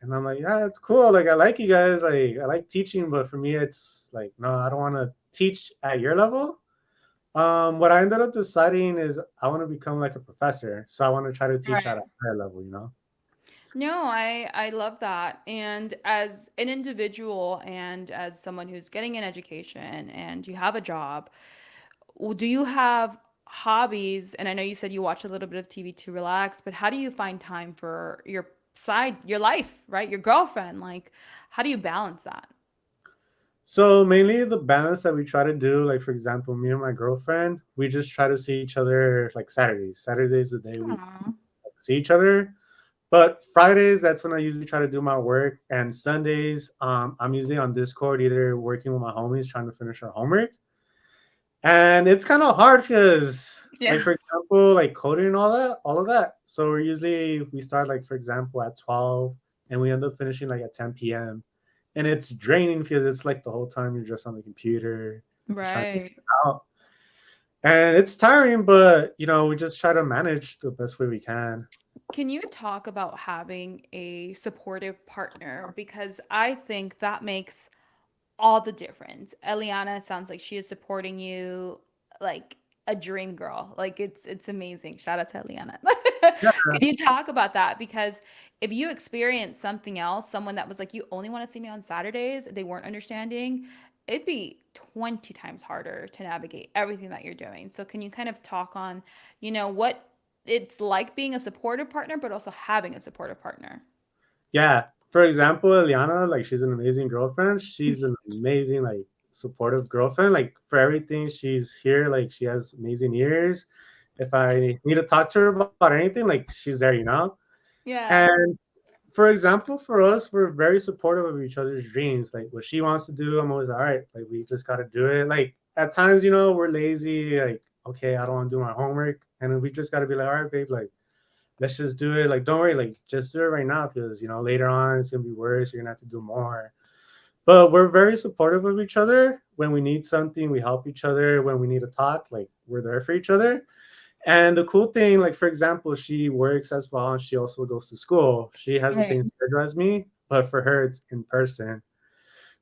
And I'm like, yeah, it's cool. Like, I like you guys. I like teaching, but for me, it's like, no, I don't want to teach at your level. What I ended up deciding is I want to become like a professor. So I want to try to teach at Right. a higher level, you know? No, I love that. And as an individual and as someone who's getting an education and you have a job, do you have hobbies? And I know you said you watch a little bit of TV to relax, but how do you find time for your life, right? Your girlfriend, like how do you balance that? So mainly the balance that we try to do, like for example, me and my girlfriend, we just try to see each other like Saturdays. Saturdays the day we Aw. see each other. But Fridays, that's when I usually try to do my work. And Sundays, I'm usually on Discord, either working with my homies trying to finish our homework. And it's kind of hard because, like Yeah. for example, like coding and all of that. So we start like for example at 12, and we end up finishing like at 10 p.m. And it's draining because it's like the whole time you're just on the computer, just trying to figure Right. it out. And it's tiring, but we just try to manage the best way we can. Can you talk about having a supportive partner? Because I think that makes all the difference. Eliana sounds like she is supporting you like a dream girl. Like it's amazing. Shout out to Eliana. Yeah, Can you talk about that? Because if you experience something else, someone that was like, you only want to see me on Saturdays, they weren't understanding, it'd be 20 times harder to navigate everything that you're doing. So can you kind of talk on, what it's like being a supportive partner, but also having a supportive partner? yeah. For example, Eliana, like she's an amazing girlfriend. She's an amazing, like supportive girlfriend. Like for everything, she's here. Like she has amazing ears. If I need to talk to her about anything, like she's there, you know? Yeah. And for example, for us, we're very supportive of each other's dreams. Like what she wants to do, I'm always all right. Like we just got to do it. Like at times, we're lazy. Like okay, I don't want to do my homework, and then we just got to be like, all right, babe, like let's just do it. Like don't worry, like just do it right now because later on it's gonna be worse. You're gonna have to do more. But we're very supportive of each other. When we need something, we help each other. When we need to talk, like we're there for each other. And the cool thing, like for example, she works as well and she also goes to school. She has the Right. same schedule as me, but for her it's in person.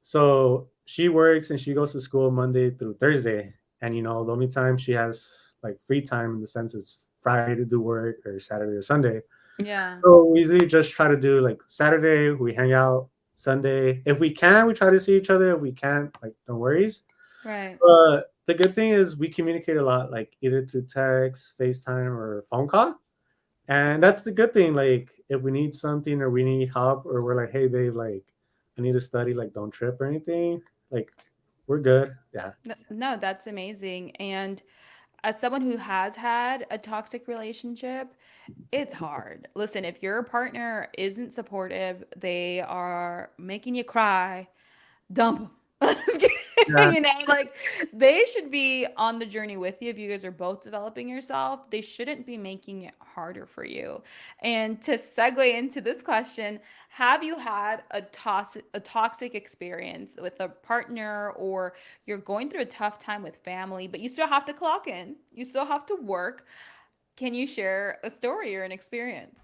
So she works and she goes to school Monday through Thursday. And the only time she has like free time in the sense is Friday to do work or Saturday or Sunday. Yeah. So we usually just try to do like Saturday, we hang out. Sunday, if we can, we try to see each other. If we can't, like no worries. Right. But the good thing is we communicate a lot, like either through text, FaceTime, or phone call. And that's the good thing. Like if we need something or we need help or we're like, hey babe, like I need to study, like don't trip or anything. Like we're good. Yeah. No, that's amazing. And as someone who has had a toxic relationship, it's hard. Listen, if your partner isn't supportive, they are making you cry, dump them. Just kidding. Yeah. Like they should be on the journey with you. If you guys are both developing yourself, they shouldn't be making it harder for you. And to segue into this question, have you had a toxic experience with a partner, or you're going through a tough time with family, but you still have to clock in, you still have to work? Can you share a story or an experience?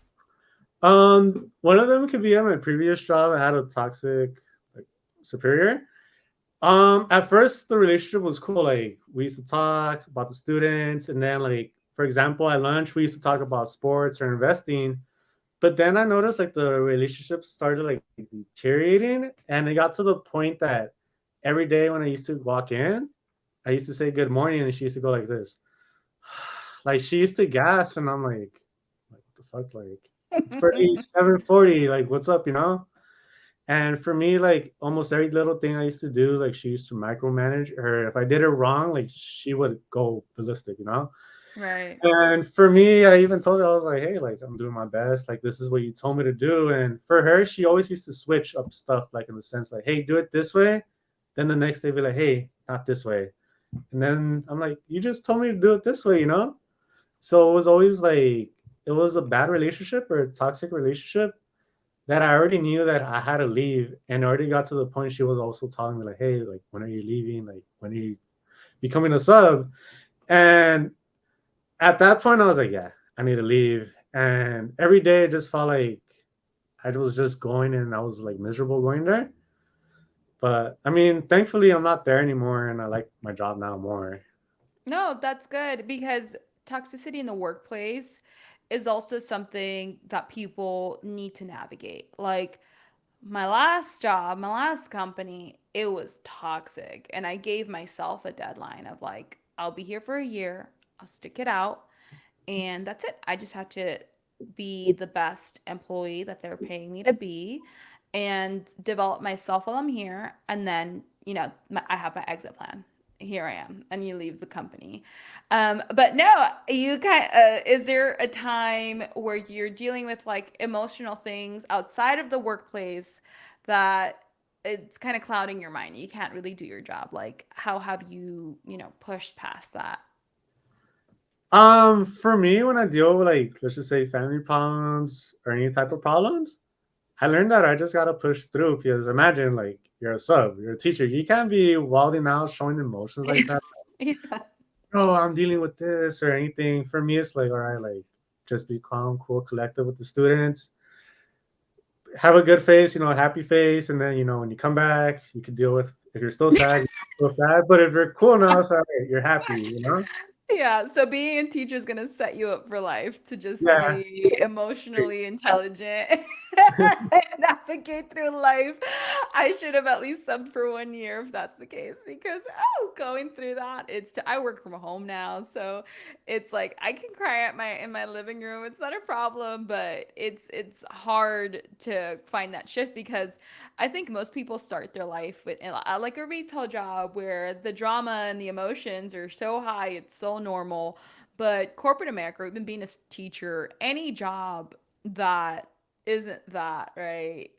One of them could be at my previous job. I had a toxic like superior. At first the relationship was cool. Like we used to talk about the students, and then like for example, at lunch we used to talk about sports or investing. But then I noticed like the relationship started like deteriorating, and it got to the point that every day when I used to walk in, I used to say good morning, and she used to go like this. Like she used to gasp, and I'm like, what the fuck? Like it's pretty 7:40. Like what's up, you know? And for me, like almost every little thing I used to do, like she used to micromanage, or if I did it wrong, like she would go ballistic, you know? Right. And for me, I even told her, I was like, hey, like I'm doing my best. Like this is what you told me to do. And for her, she always used to switch up stuff, like in the sense like, hey, do it this way. Then the next day be like, hey, not this way. And then I'm like, you just told me to do it this way, you know? So it was always like it was a bad relationship or a toxic relationship that I already knew that I had to leave, and already got to the point she was also telling me like, "Hey, like when are you leaving? Like when are you becoming a sub?" And at that point, I was like, "Yeah, I need to leave." And every day, it just felt like I was just going, and I was like miserable going there. But I mean, thankfully, I'm not there anymore, and I like my job now more. No, that's good because toxicity in the workplace is also something that people need to navigate. Like my last job, my last company, it was toxic. And I gave myself a deadline of like, I'll be here for a year, I'll stick it out, and that's it. I just had to be the best employee that they're paying me to be and develop myself while I'm here. And then, I have my exit plan. Here I am, and you leave the company. But no, you kind. Is there a time where you're dealing with like emotional things outside of the workplace that it's kind of clouding your mind? You can't really do your job. Like, how have you, pushed past that? For me, when I deal with like let's just say family problems or any type of problems, I learned that I just gotta push through because imagine like you're a sub, you're a teacher. You can't be wilding out, showing emotions like that. Yeah. Oh, I'm dealing with this or anything. For me, it's like, all right, like just be calm, cool, collective with the students. Have a good face, a happy face, and then when you come back, you can deal with if you're still sad, you're still sad. But if you're cool now, it's all right, you're happy. Yeah, so being a teacher is gonna set you up for life to just Yeah. be emotionally intelligent and navigate through life. I should have at least subbed for 1 year if that's the case, because going through that, I work from home now, so it's like I can cry at my in my living room. It's not a problem, but it's hard to find that shift because I think most people start their life with like a retail job where the drama and the emotions are so high, it's so normal. But corporate America, even being a teacher, any job that isn't that, right?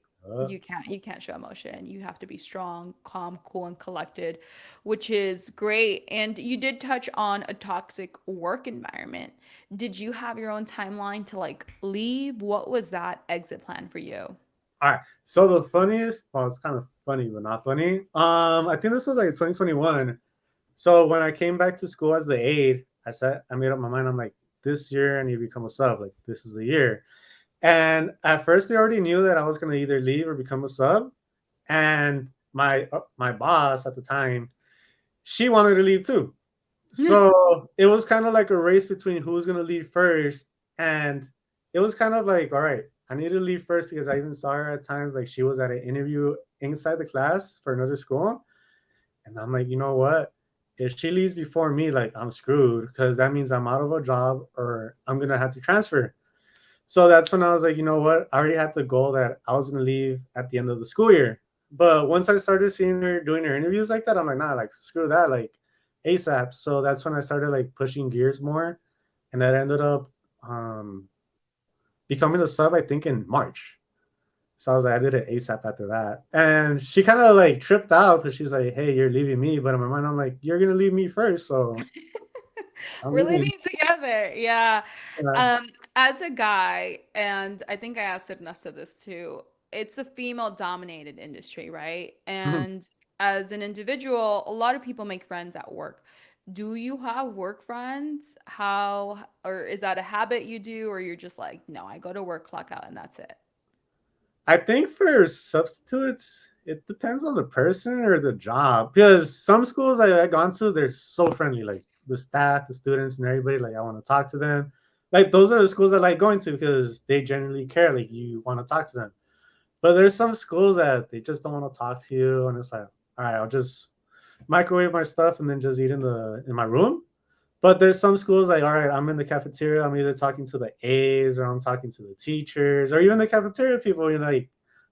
You can't show emotion. You have to be strong, calm, cool, and collected, which is great. And you did touch on a toxic work environment. Did you have your own timeline to like leave? What was that exit plan for you? All right. So the funniest, well, it's kind of funny, but not funny. I think this was like 2021. So when I came back to school as the aide, I made up my mind. I'm like, this year I need to become a sub. Like this is the year. And at first they already knew that I was gonna either leave or become a sub. And my boss at the time, she wanted to leave too. So it was kind of like a race between who was gonna leave first. And it was kind of like, all right, I need to leave first because I even saw her at times like she was at an interview inside the class for another school. And I'm like, you know what? If she leaves before me, like I'm screwed because that means I'm out of a job or I'm gonna have to transfer. So that's when I was like, you know what? I already had the goal that I was gonna leave at the end of the school year. But once I started seeing her doing her interviews like that, I'm like, nah, like screw that, like ASAP. So that's when I started like pushing gears more, and that ended up um, becoming a sub, I think, in March. So I was like, I did it ASAP after that. And she kind of like tripped out because she's like, hey, you're leaving me. But in my mind, I'm like, you're going to leave me first. So I'm We're leaving. living together. Yeah. Yeah. As a guy, and I think I asked Ernesto this too, it's a female dominated industry, right? Mhm. And as an individual, a lot of people make friends at work. Do you have work friends? How, or is that a habit you do, or you're just like, no, I go to work, clock out, and that's it? I think for substitutes, it depends on the person or the job. Because some schools I've gone to, they're so friendly. Like the staff, the students, and everybody, like I want to talk to them. Like those are the schools I like going to because they genuinely care. Like you want to talk to them. But there's some schools that they just don't want to talk to you, and it's like, all right, I'll just microwave my stuff and then just eat in my room. But there's some schools like, all right, I'm in the cafeteria. I'm either talking to the A's or I'm talking to the teachers or even the cafeteria people. You're like,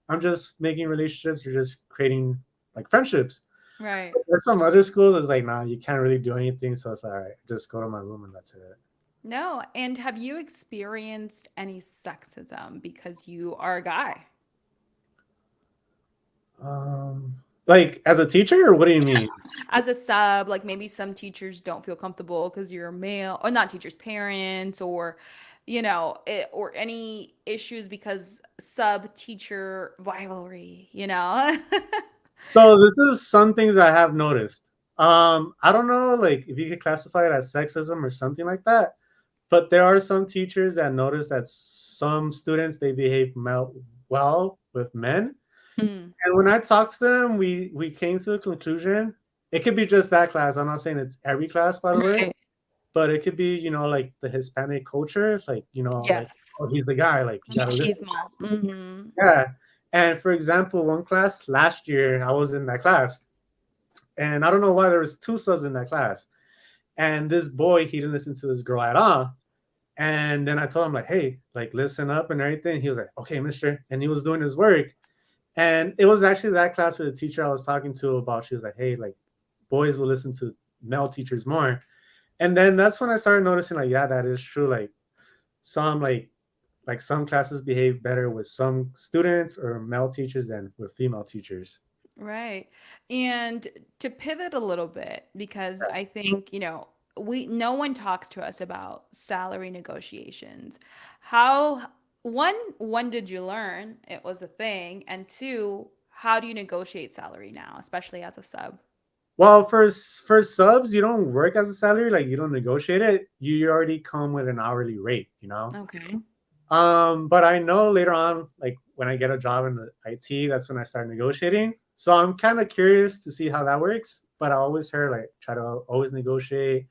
I'm just making relationships or just creating like friendships. Right. But there's some other schools that's like, nah, you can't really do anything. So it's like, all right, just go to my room and that's it. No. And have you experienced any sexism because you are a guy? Like as a teacher, or what do you mean? As a sub, like maybe some teachers don't feel comfortable because you're a male, or not teachers, parents, or or any issues because sub teacher rivalry. So this is some things I have noticed. I don't know, like if you could classify it as sexism or something like that, but there are some teachers that notice that some students they behave well with men. Hmm. And when I talked to them, we came to the conclusion it could be just that class. I'm not saying it's every class, by the way, Right. but it could be like the Hispanic culture, like like oh Yes. he's the guy, like you gotta listen. Machismo. Hmm. Yeah. And for example, one class last year, I was in that class, and I don't know why there was two subs in that class. And this boy, he didn't listen to this girl at all. And then I told him like, hey, like listen up and everything. He was like, okay, mister. And he was doing his work. And it was actually that class where the teacher I was talking to about, she was like, hey, like boys will listen to male teachers more. And then that's when I started noticing, like, yeah, that is true. Some like some classes behave better with some students or male teachers than with female teachers. Right. And to pivot a little bit, because I think, we no one talks to us about salary negotiations. How one did you learn it was a thing? And two, how do you negotiate salary now, especially as a sub? Well, for subs, you don't work as a salary, like you don't negotiate it. You already come with an hourly rate. Okay. But I know later on, like when I get a job in the IT, that's when I start negotiating. So I'm kind of curious to see how that works. But I always heard like try to always negotiate,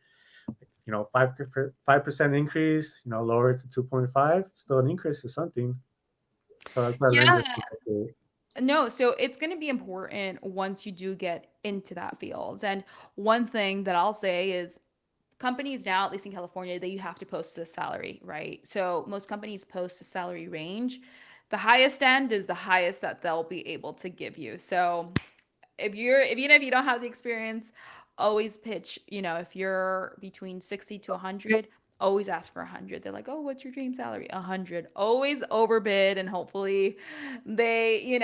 5% increase, lower to 2.5. It's still an increase or something. So that's what I learned. Yeah. No, so it's going to be important once you do get into that field. And one thing that I'll say is companies now, at least in California, they you have to post a salary, right? So most companies post a salary range. The highest end is the highest that they'll be able to give you. So if even if you don't have the experience, always pitch, if you're between 60 to 100, always ask for 100. They're like, "Oh, what's your dream salary?" 100. Always overbid and hopefully they,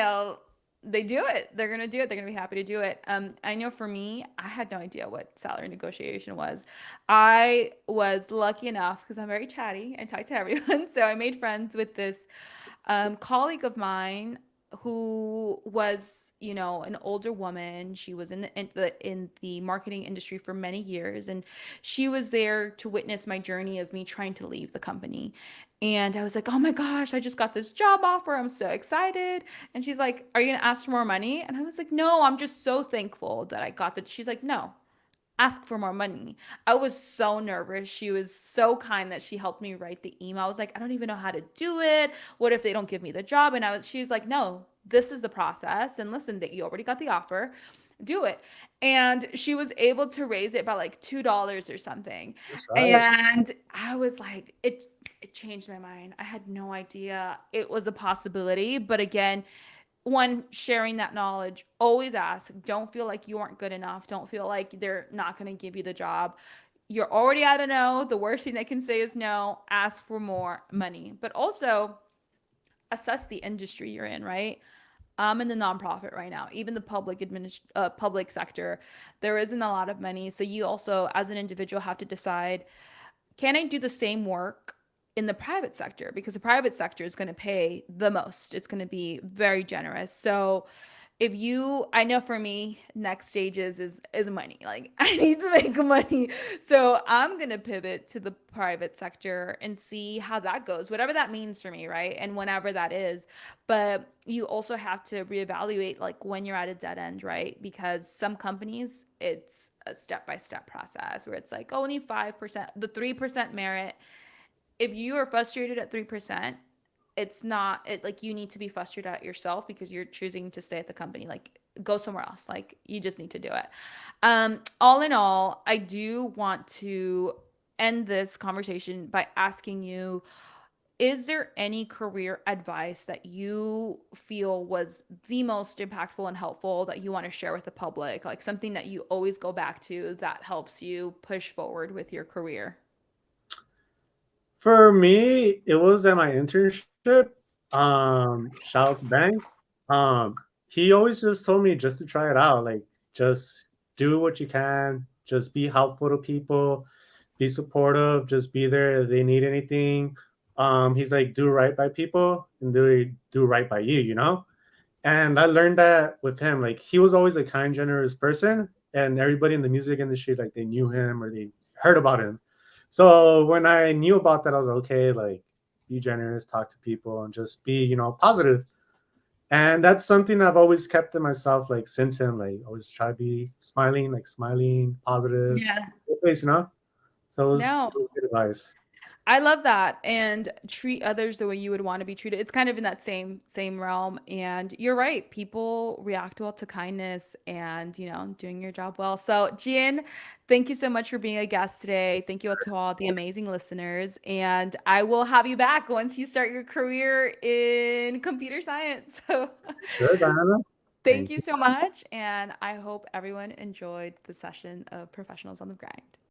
they do it. They're going to do it. They're going to be happy to do it. I know for me, I had no idea what salary negotiation was. I was lucky enough because I'm very chatty and talk to everyone. So I made friends with this colleague of mine who was, an older woman. She was in the marketing industry for many years, and she was there to witness my journey of me trying to leave the company. And I was like, "Oh my gosh, I just got this job offer. I'm so excited." And she's like, "Are you gonna ask for more money?" And I was like, "No, I'm just so thankful that I got that." She's like, "No, ask for more money." I was so nervous. She was so kind that she helped me write the email. I was like, "I don't even know how to do it. What if they don't give me the job?" And she's like, "No, this is the process. And listen, that you already got the offer. Do it." And she was able to raise it by like $2 or something. That's right. And I was like, it changed my mind. I had no idea it was a possibility. But again, when sharing that knowledge, always ask. Don't feel like you aren't good enough. Don't feel like they're not going to give you the job. You're already at a no. The worst thing they can say is no. Ask for more money. But also assess the industry you're in, right? I'm in the nonprofit right now. Even the public sector, there isn't a lot of money. So you also, as an individual, have to decide: can I do the same work in the private sector? Because the private sector is going to pay the most. It's going to be very generous. So if you, I know for me, next stages is money. Like I need to make money. So I'm going to pivot to the private sector and see how that goes, whatever that means for me, right? And whenever that is. But you also have to reevaluate like when you're at a dead end, right? Because some companies, it's a step-by-step process where it's like only 5%, the 3% merit. If you are frustrated at 3%, it's not it like you need to be frustrated at yourself because you're choosing to stay at the company. Like go somewhere else. Like you just need to do it. All in all, I do want to end this conversation by asking you, is there any career advice that you feel was the most impactful and helpful that you want to share with the public? Like something that you always go back to that helps you push forward with your career? For me, it was at my internship. Shout out to Bang. He always just told me just to try it out. Like, just do what you can. Just be helpful to people. Be supportive. Just be there if they need anything. He's like, do right by people and do right by you. You know. And I learned that with him. Like, he was always a kind, generous person, and everybody in the music industry, like, they knew him or they heard about him. So when I knew about that, I was like, okay, like, be generous, talk to people, and just be, positive. And that's something I've always kept to myself, like, since him. Like, always try to be smiling, positive, Yeah. always, So No, it was good advice. I love that. And treat others the way you would want to be treated. It's kind of in that same realm. And you're right. People react well to kindness and, doing your job well. So, Gian, thank you so much for being a guest today. Thank you to all the amazing listeners. And I will have you back once you start your career in computer science. So, Sure, Diana. thank Thank you you. so much. And I hope everyone enjoyed the session of Professionals on the Grind.